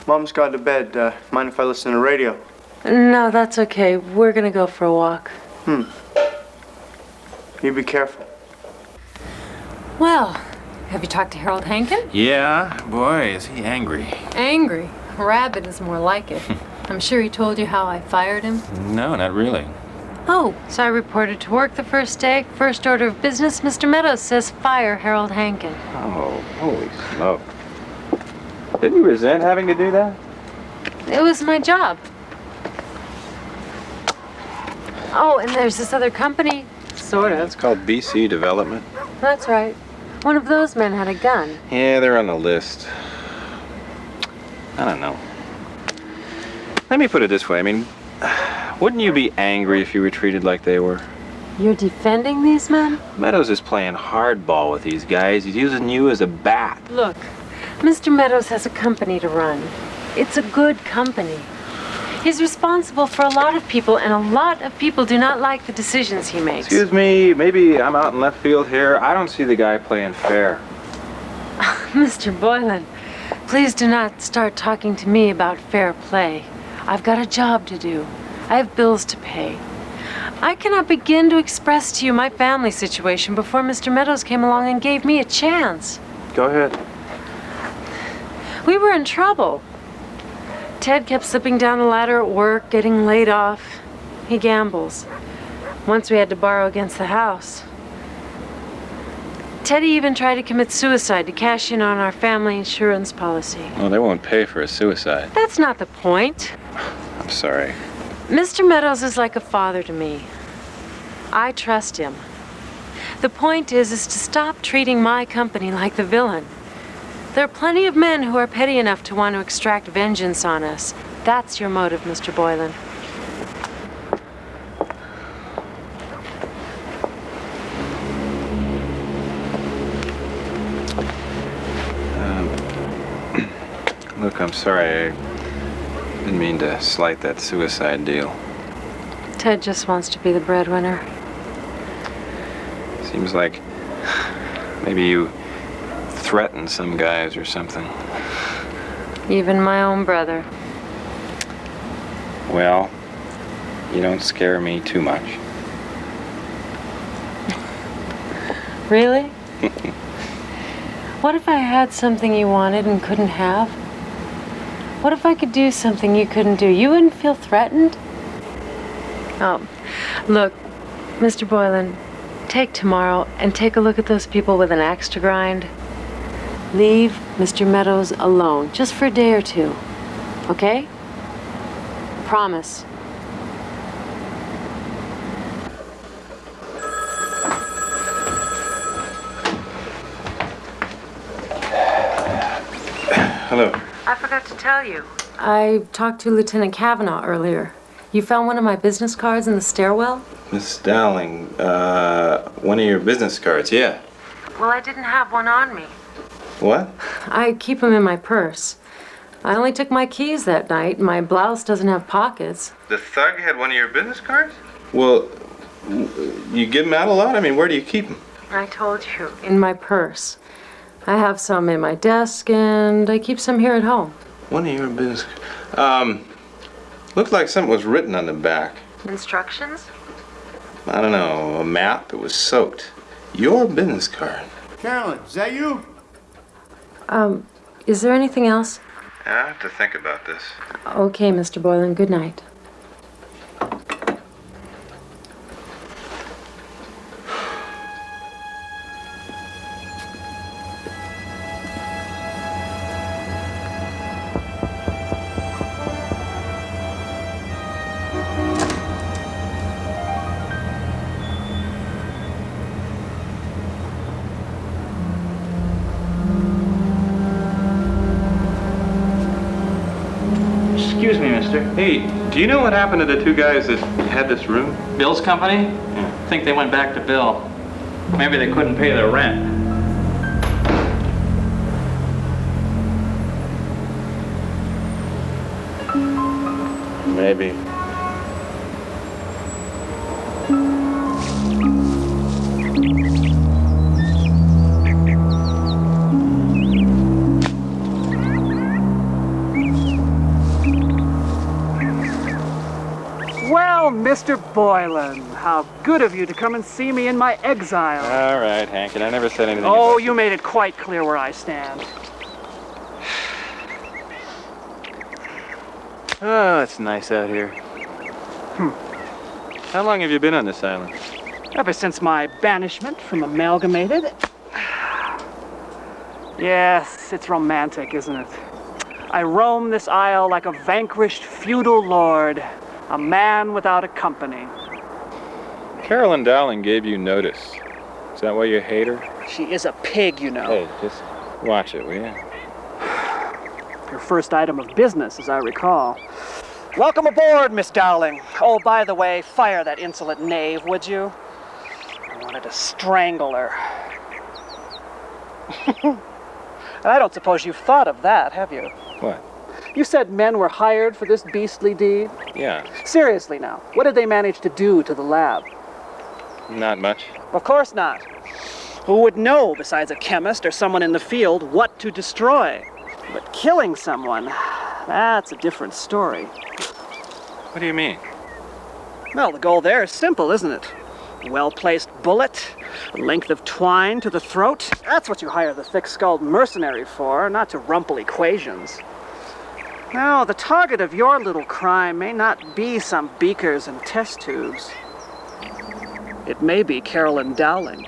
Mom's gone to bed. Mind if I listen to the radio? No, that's okay. We're gonna go for a walk. You be careful. Well, have you talked to Harold Hankin? Yeah, boy, is he angry. Angry. Rabid is more like it. I'm sure he told you how I fired him. No, not really. Oh, so I reported to work the first day. First order of business, Mr. Meadows says fire Harold Hankin. Oh, holy smoke. Didn't you resent having to do that? It was my job. Oh, and there's this other company. Sort of. It's called BC Development. That's right. One of those men had a gun. Yeah, they're on the list. I don't know. Let me put it this way. I mean, wouldn't you be angry if you were treated like they were? You're defending these men? Meadows is playing hardball with these guys. He's using you as a bat. Look, Mr. Meadows has a company to run. It's a good company. He's responsible for a lot of people, and a lot of people do not like the decisions he makes. Excuse me, maybe I'm out in left field here. I don't see the guy playing fair. Mr. Boylan, please do not start talking to me about fair play. I've got a job to do. I have bills to pay. I cannot begin to express to you my family situation before Mr. Meadows came along and gave me a chance. Go ahead. We were in trouble. Ted kept slipping down the ladder at work, getting laid off. He gambles. Once we had to borrow against the house. Teddy even tried to commit suicide to cash in on our family insurance policy. Well, they won't pay for a suicide. That's not the point. I'm sorry. Mr. Meadows is like a father to me. I trust him. The point is to stop treating my company like the villain. There are plenty of men who are petty enough to want to extract vengeance on us. That's your motive, Mr. Boylan. Look, I'm sorry. I didn't mean to slight that suicide deal. Ted just wants to be the breadwinner. Seems like maybe you threatened some guys or something. Even my own brother. Well, you don't scare me too much. Really? What if I had something you wanted and couldn't have? What if I could do something you couldn't do? You wouldn't feel threatened? Oh, look, Mr. Boylan, take tomorrow and take a look at those people with an axe to grind. Leave Mr. Meadows alone, just for a day or two, okay? Promise. Hello. I forgot to tell you. I talked to Lieutenant Kavanaugh earlier. You found one of my business cards in the stairwell? Miss Dowling, one of your business cards, yeah. Well, I didn't have one on me. What? I keep them in my purse. I only took my keys that night. My blouse doesn't have pockets. The thug had one of your business cards? Well, You give them out a lot? I mean, where do you keep them? I told you, in my purse. I have some in my desk, and I keep some here at home. One of your business. Looked like something was written on the back. Instructions? I don't know, a map. It was soaked. Your business card. Carolyn, is that you? Is there anything else? I have to think about this. Okay, Mr. Boylan, good night. Excuse me, mister. Hey, do you know what happened to the two guys that had this room? Bill's company? Yeah. I think they went back to Bill. Maybe they couldn't pay their rent. Maybe. Well, Mr. Boylan, how good of you to come and see me in my exile. All right, Hank, and I never said anything Oh, about you made it quite clear where I stand. Oh, it's nice out here. How long have you been on this island? Ever since my banishment from Amalgamated. Yes, it's romantic, isn't it? I roam this isle like a vanquished feudal lord, a man without a company. Carolyn Dowling gave you notice. Is that why you hate her? She is a pig, you know. Hey, just watch it, will you? Your first item of business, as I recall. Welcome aboard, Miss Dowling. Oh, by the way, fire that insolent knave, would you? I wanted to strangle her. And I don't suppose you've thought of that, have you? What? You said men were hired for this beastly deed? Yeah, Seriously now, what did they manage to do to the lab? not much. Of course not. Who would know, besides a chemist or someone in the field, what to destroy? But killing someone, that's a different story. What do you mean? Well, the goal there is simple, isn't it? A well-placed bullet, a length of twine to the throat. That's what you hire the thick-skulled mercenary for, not to rumple equations. Now, the target of your little crime may not be some beakers and test tubes. It may be Carolyn Dowling.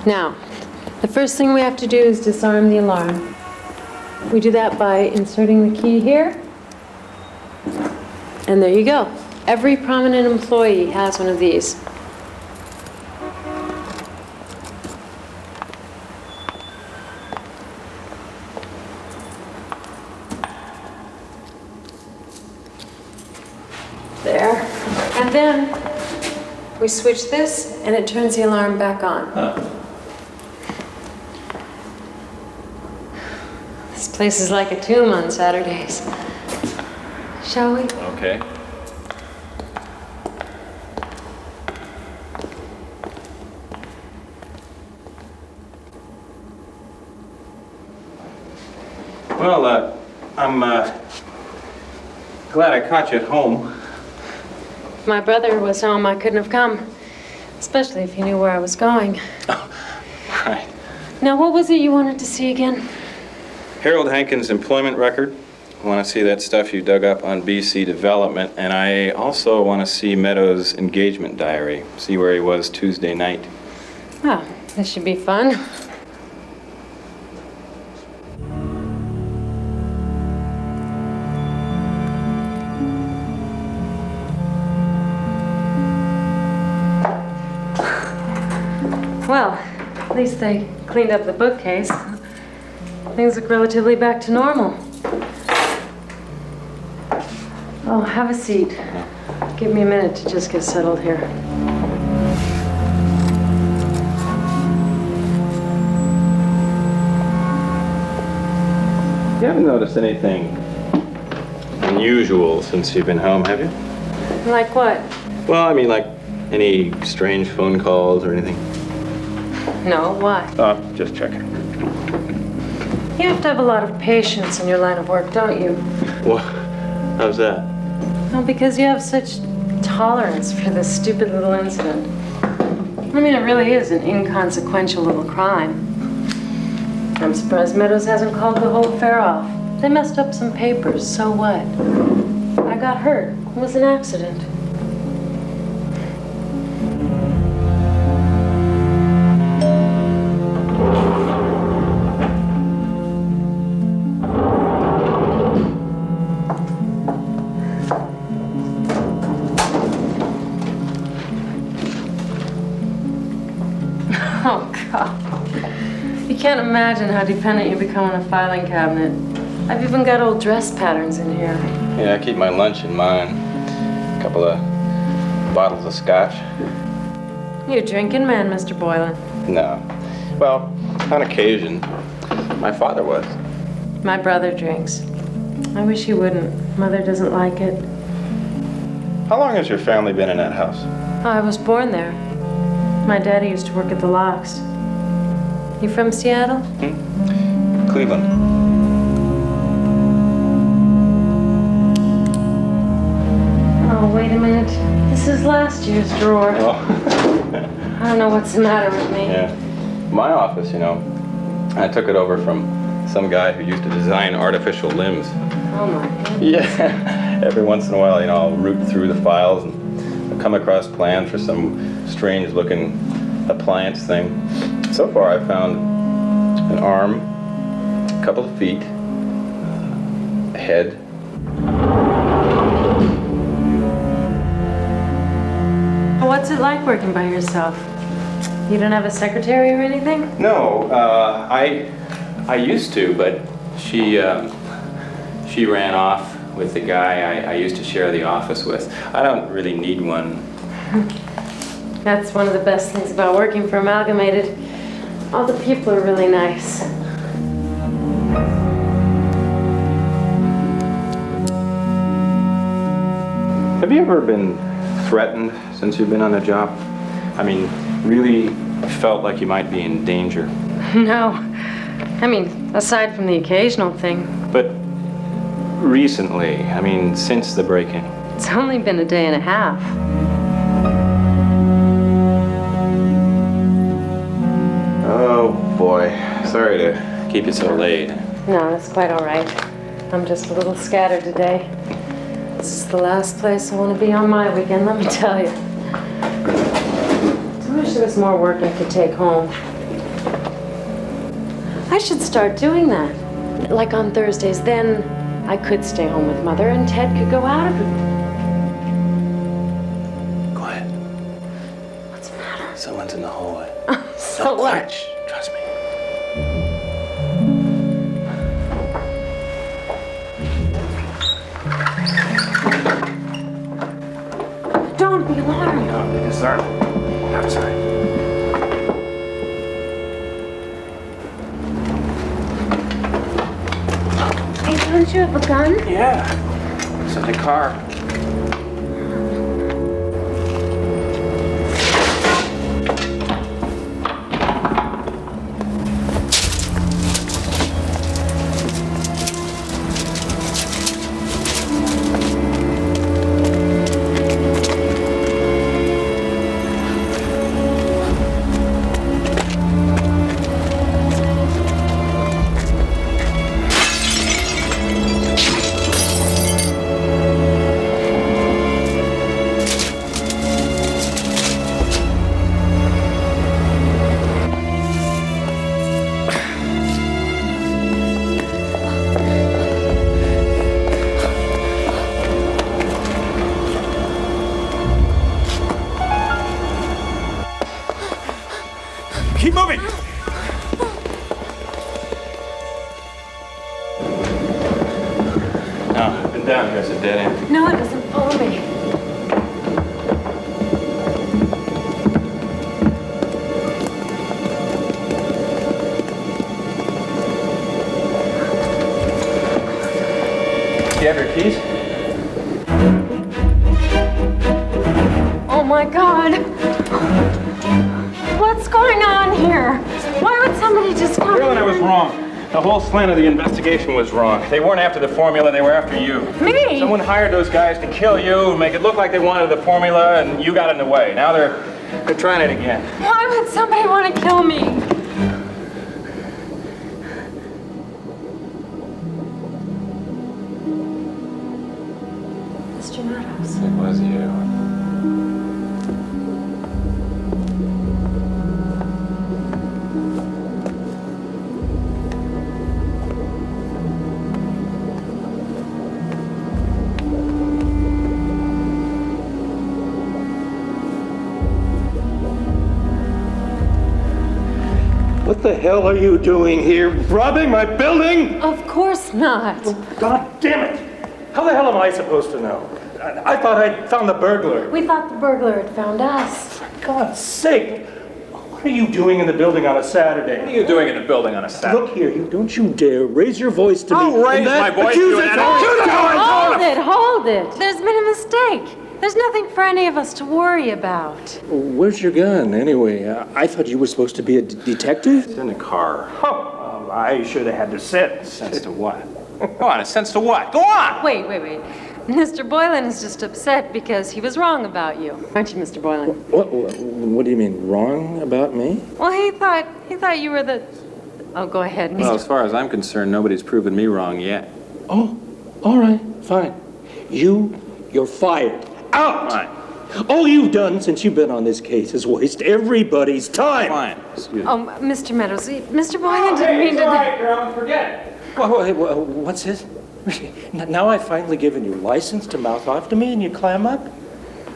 Now, the first thing we have to do is disarm the alarm. We do that by inserting the key here. And there you go. Every prominent employee has one of these. There. And then we switch this and it turns the alarm back on. This place is like a tomb on Saturdays. Shall we? Okay. Well, I'm glad I caught you at home. If my brother was home, I couldn't have come. Especially if he knew where I was going. Right. Now, what was it you wanted to see again? Harold Hankins' employment record. I want to see that stuff you dug up on BC Development, and I also want to see Meadows' engagement diary. See where he was Tuesday night. Oh, this should be fun. Well, at least they cleaned up the bookcase. Things look relatively back to normal. Oh, have a seat. Give me a minute to just get settled here. You haven't noticed anything unusual since you've been home, have you? Like what? Well, I mean, like any strange phone calls or anything? No, why? Just checking. You have to have a lot of patience in your line of work, don't you? Well, how's that? Well, because you have such tolerance for this stupid little incident. I mean, it really is an inconsequential little crime. I'm surprised Meadows hasn't called the whole affair off. They messed up some papers, so what? I got hurt. It was an accident. Oh, God. You can't imagine how dependent you become on a filing cabinet. I've even got old dress patterns in here. Yeah, I keep my lunch in mine. A couple of bottles of scotch. You a drinking man, Mr. Boylan? No. Well, on occasion. My father was. My brother drinks. I wish he wouldn't. Mother doesn't like it. How long has your family been in that house? Oh, I was born there. My daddy used to work at the locks. You from Seattle? Cleveland. Oh, wait a minute. This is last year's drawer. Oh. I don't know what's the matter with me. Yeah. My office, you know, I took it over from some guy who used to design artificial limbs. Oh, my goodness. Yeah. Every once in a while, you know, I'll root through the files and I'll come across plans for some strange-looking appliance thing. So far, I've found an arm, a couple of feet, a head. What's it like working by yourself? You don't have a secretary or anything? No, I used to, but she ran off with the guy I used to share the office with. I don't really need one. That's one of the best things about working for Amalgamated. All the people are really nice. Have you ever been threatened since you've been on the job? I mean, really felt like you might be in danger? No. I mean, aside from the occasional thing. But recently, I mean, since the break-in. It's only been a day and a half. Oh, boy. Sorry to keep you so late. No, that's quite all right. I'm just a little scattered today. This is the last place I want to be on my weekend, let me tell you. I wish there was more work I could take home. I should start doing that. Like on Thursdays, then I could stay home with Mother and Ted could go out. Quiet. What's the matter? Someone's in the hallway. So No, what? quiet. Shh, trust me. Don't be alarmed. No, they just aren't. Outside. Hey, don't you have a gun? Yeah. It's in the car. Keep moving! No, I've been down here. It's a dead end. No, it doesn't. Follow me. Do you have your keys? Oh my God. What's going on here? Why would somebody just come Kriley, I in? was wrong. The whole slant of the investigation was wrong. They weren't after the formula, they were after you. Me? Someone hired those guys to kill you, make it look like they wanted the formula, and you got in the way. Now they're trying it again. Why would somebody want to kill me? Mr. Meadows. It was you. What the hell are you doing here? Robbing my building? Of course not. God damn it! How the hell am I supposed to know? I thought I'd found the burglar. We thought the burglar had found us. For God's sake! What are you doing in the building on a Saturday? What are you doing in the building on a Saturday? Look here, don't you dare raise your voice to me. I'll raise my voice to you and Hold it. There's been a mistake. There's nothing for any of us to worry about. Where's your gun, anyway? I thought you were supposed to be a detective? It's in the car. Oh, I should have had to sit. Sense to what? Go on, a sense to what? Go on! Wait. Mr. Boylan is just upset because he was wrong about you. Aren't you, Mr. Boylan? What do you mean, wrong about me? Well, he thought you were the... Oh, go ahead, Mr. Well, as far as I'm concerned, nobody's proven me wrong yet. Oh, all right, fine. You're fired. Out! Fine. All you've done since you've been on this case is waste everybody's time. Fine. Excuse me. Oh, Mr. Meadows, Mr. Boylan didn't mean to... All right, girl, forget it. What's this? Now I've finally given you license to mouth off to me and you clam up?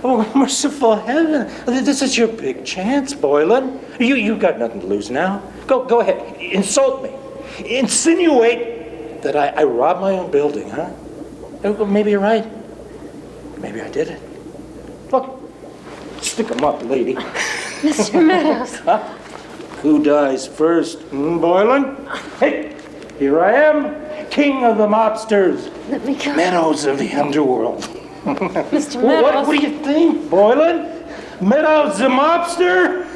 Oh, merciful heaven. This is your big chance, Boylan. You've got nothing to lose now. Go ahead. Insult me. Insinuate that I robbed my own building, huh? Maybe you're right. Maybe I did it. Look, stick 'em up, lady. Mr. Meadows. Huh? Who dies first, Boylan? Hey, here I am, king of the mobsters. Let me go. Meadows of the underworld. Mr. Well, Meadows. what do you think, Boylan? Meadows the mobster?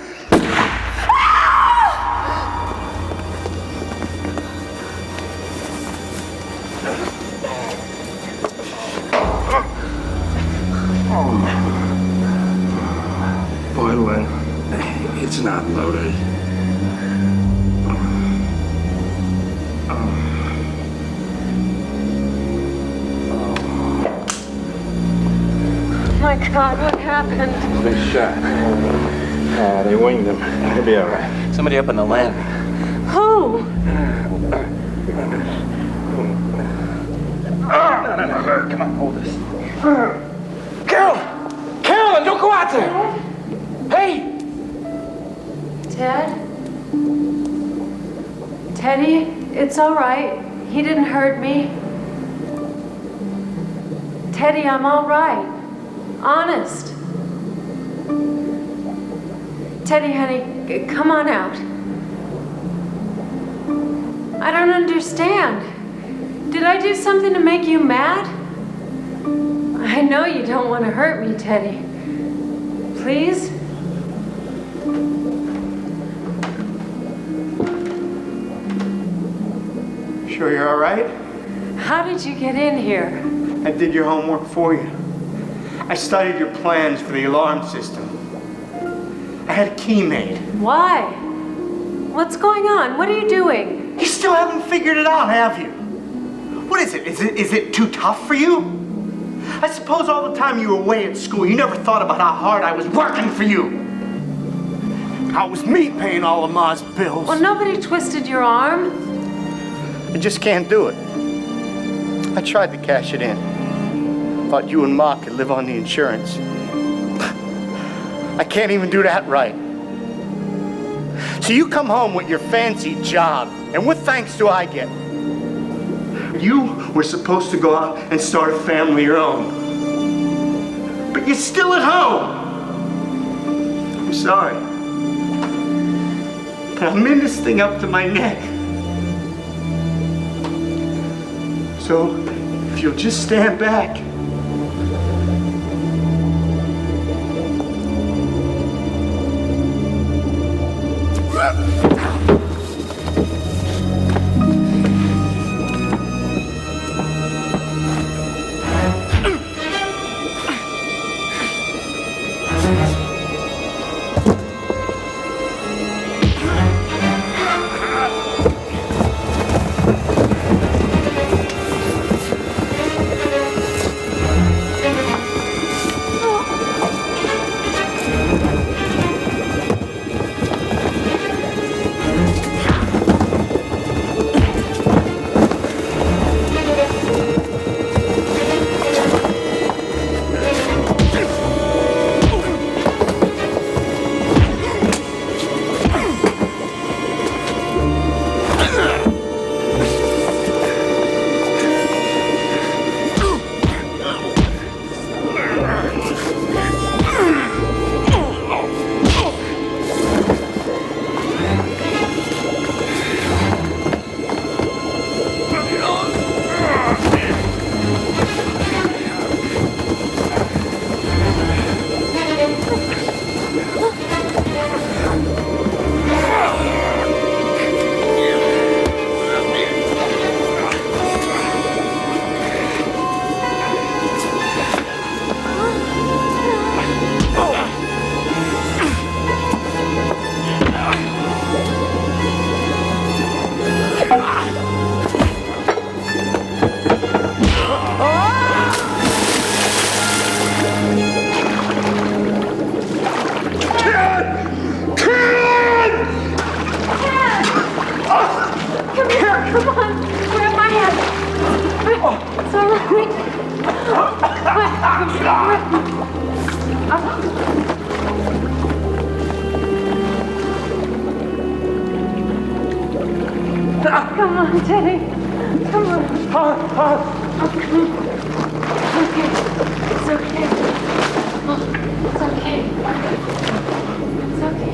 Boylan, it's not loaded. My God, what happened? He's been shot. They winged him. He'll be all right. Somebody up on the landing. Who? Come on, hold this. Carolyn, don't go out there! Hey! Ted? Teddy, it's all right. He didn't hurt me. Teddy, I'm all right. Honest. Teddy, honey, come on out. I don't understand. Did I do something to make you mad? I know you don't want to hurt me, Teddy. Please? Sure you're all right? How did you get in here? I did your homework for you. I studied your plans for the alarm system. I had a key made. Why? What's going on? What are you doing? You still haven't figured it out, have you? What is it? Is it too tough for you? I suppose all the time you were away at school, you never thought about how hard I was working for you. How it was me paying all of Ma's bills. Well, nobody twisted your arm. I just can't do it. I tried to cash it in. Thought you and Ma could live on the insurance. I can't even do that right. So you come home with your fancy job, and what thanks do I get? You were supposed to go out and start a family of your own. But you're still at home. I'm sorry. But I'm in this thing up to my neck. So, if you'll just stand back. Come on, Teddy. Come on. It's okay. It's okay. It's okay. It's okay.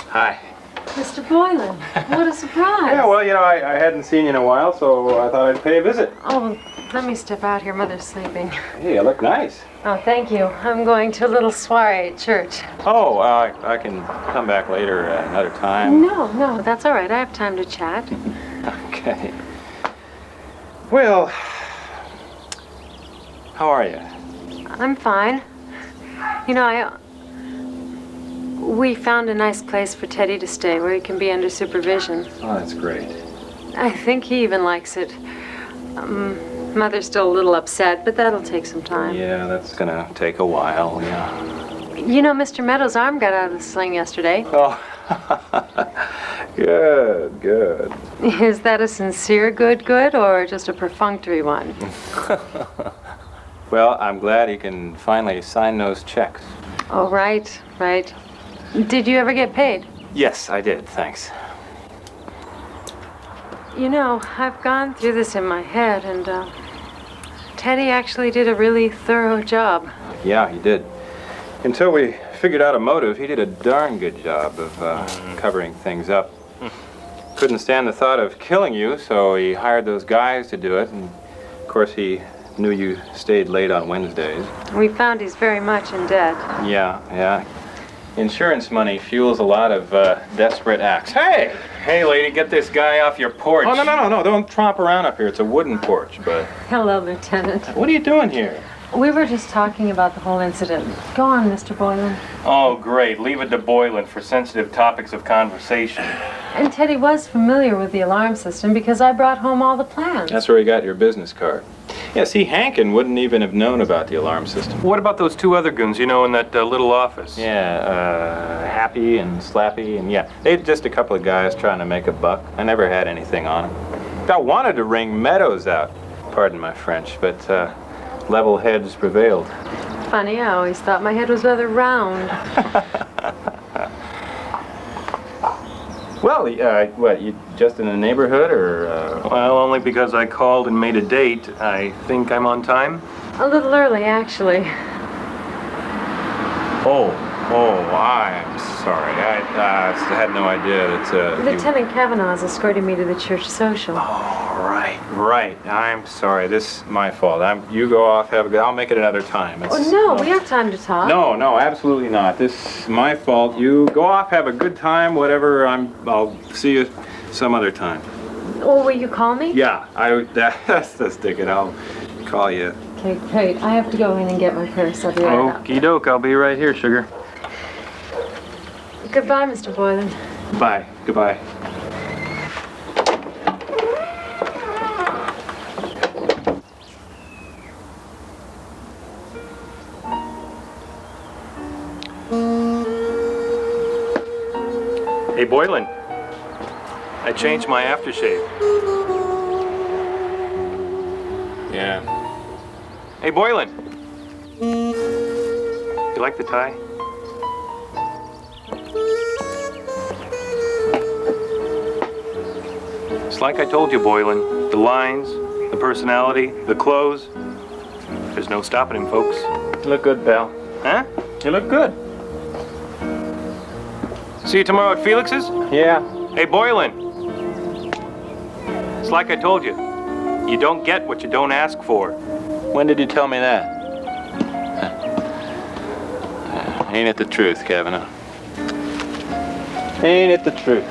Hi. Mr. Boylan, what a surprise. Yeah, well, you know, I hadn't seen you in a while, so I thought I'd pay a visit. Oh, let me step out here. Mother's sleeping. Hey, you look nice. Oh, thank you. I'm going to a little soiree at church. Oh, I can come back later another time. No, that's all right. I have time to chat. Okay. Well, How are you? I'm fine. You know, we found a nice place for Teddy to stay where he can be under supervision. Oh, that's great. I think he even likes it. Mother's still a little upset, but that'll take some time. Yeah, that's gonna take a while, yeah. You know, Mr. Meadows' arm got out of the sling yesterday. Oh, good, good. Is that a sincere good, or just a perfunctory one? Well, I'm glad he can finally sign those checks. Oh, right. Did you ever get paid? Yes, I did, thanks. You know, I've gone through this in my head, and Teddy actually did a really thorough job. Yeah, he did. Until we figured out a motive, he did a darn good job of covering things up. Couldn't stand the thought of killing you, so he hired those guys to do it, and of course he knew you stayed late on Wednesdays. We found he's very much in debt. Yeah. Insurance money fuels a lot of desperate acts. Hey! Hey, lady, get this guy off your porch. Oh, no, don't tromp around up here. It's a wooden porch, but... Hello, Lieutenant. What are you doing here? We were just talking about the whole incident. Go on, Mr. Boylan. Oh, great. Leave it to Boylan for sensitive topics of conversation. And Teddy was familiar with the alarm system because I brought home all the plans. That's where he got your business card. Yeah, see, Hankin wouldn't even have known about the alarm system. What about those two other goons, you know, in that little office? Yeah, Happy and Slappy, and yeah, they're just a couple of guys trying to make a buck. I never had anything on them. I wanted to ring Meadows out, pardon my French, but level heads prevailed. Funny, I always thought my head was rather round. Well, what, you just in the neighborhood, or? Well, only because I called and made a date. I think I'm on time. A little early, actually. Oh, I'm sorry. I had no idea that, Lieutenant Kavanaugh's escorting me to the church social. Oh, right. I'm sorry. This is my fault. You go off, have a good... I'll make it another time. No, we have time to talk. No, absolutely not. This is my fault. You go off, have a good time, whatever. I'll see you some other time. Oh, will you call me? Yeah, that's the ticket. I'll call you. Okay, great. I have to go in and get my purse. I'll be right back. Okie doke. I'll be right here, sugar. Goodbye, Mr. Boylan. Bye. Goodbye. Hey, Boylan. I changed my aftershave. Yeah. Hey, Boylan. You like the tie? It's like I told you, Boylan. The lines, the personality, the clothes. There's no stopping him, folks. You look good, pal. Huh? You look good. See you tomorrow at Felix's? Yeah. Hey, Boylan. It's like I told you. You don't get what you don't ask for. When did you tell me that? Ain't it the truth, Kavanaugh? Ain't it the truth?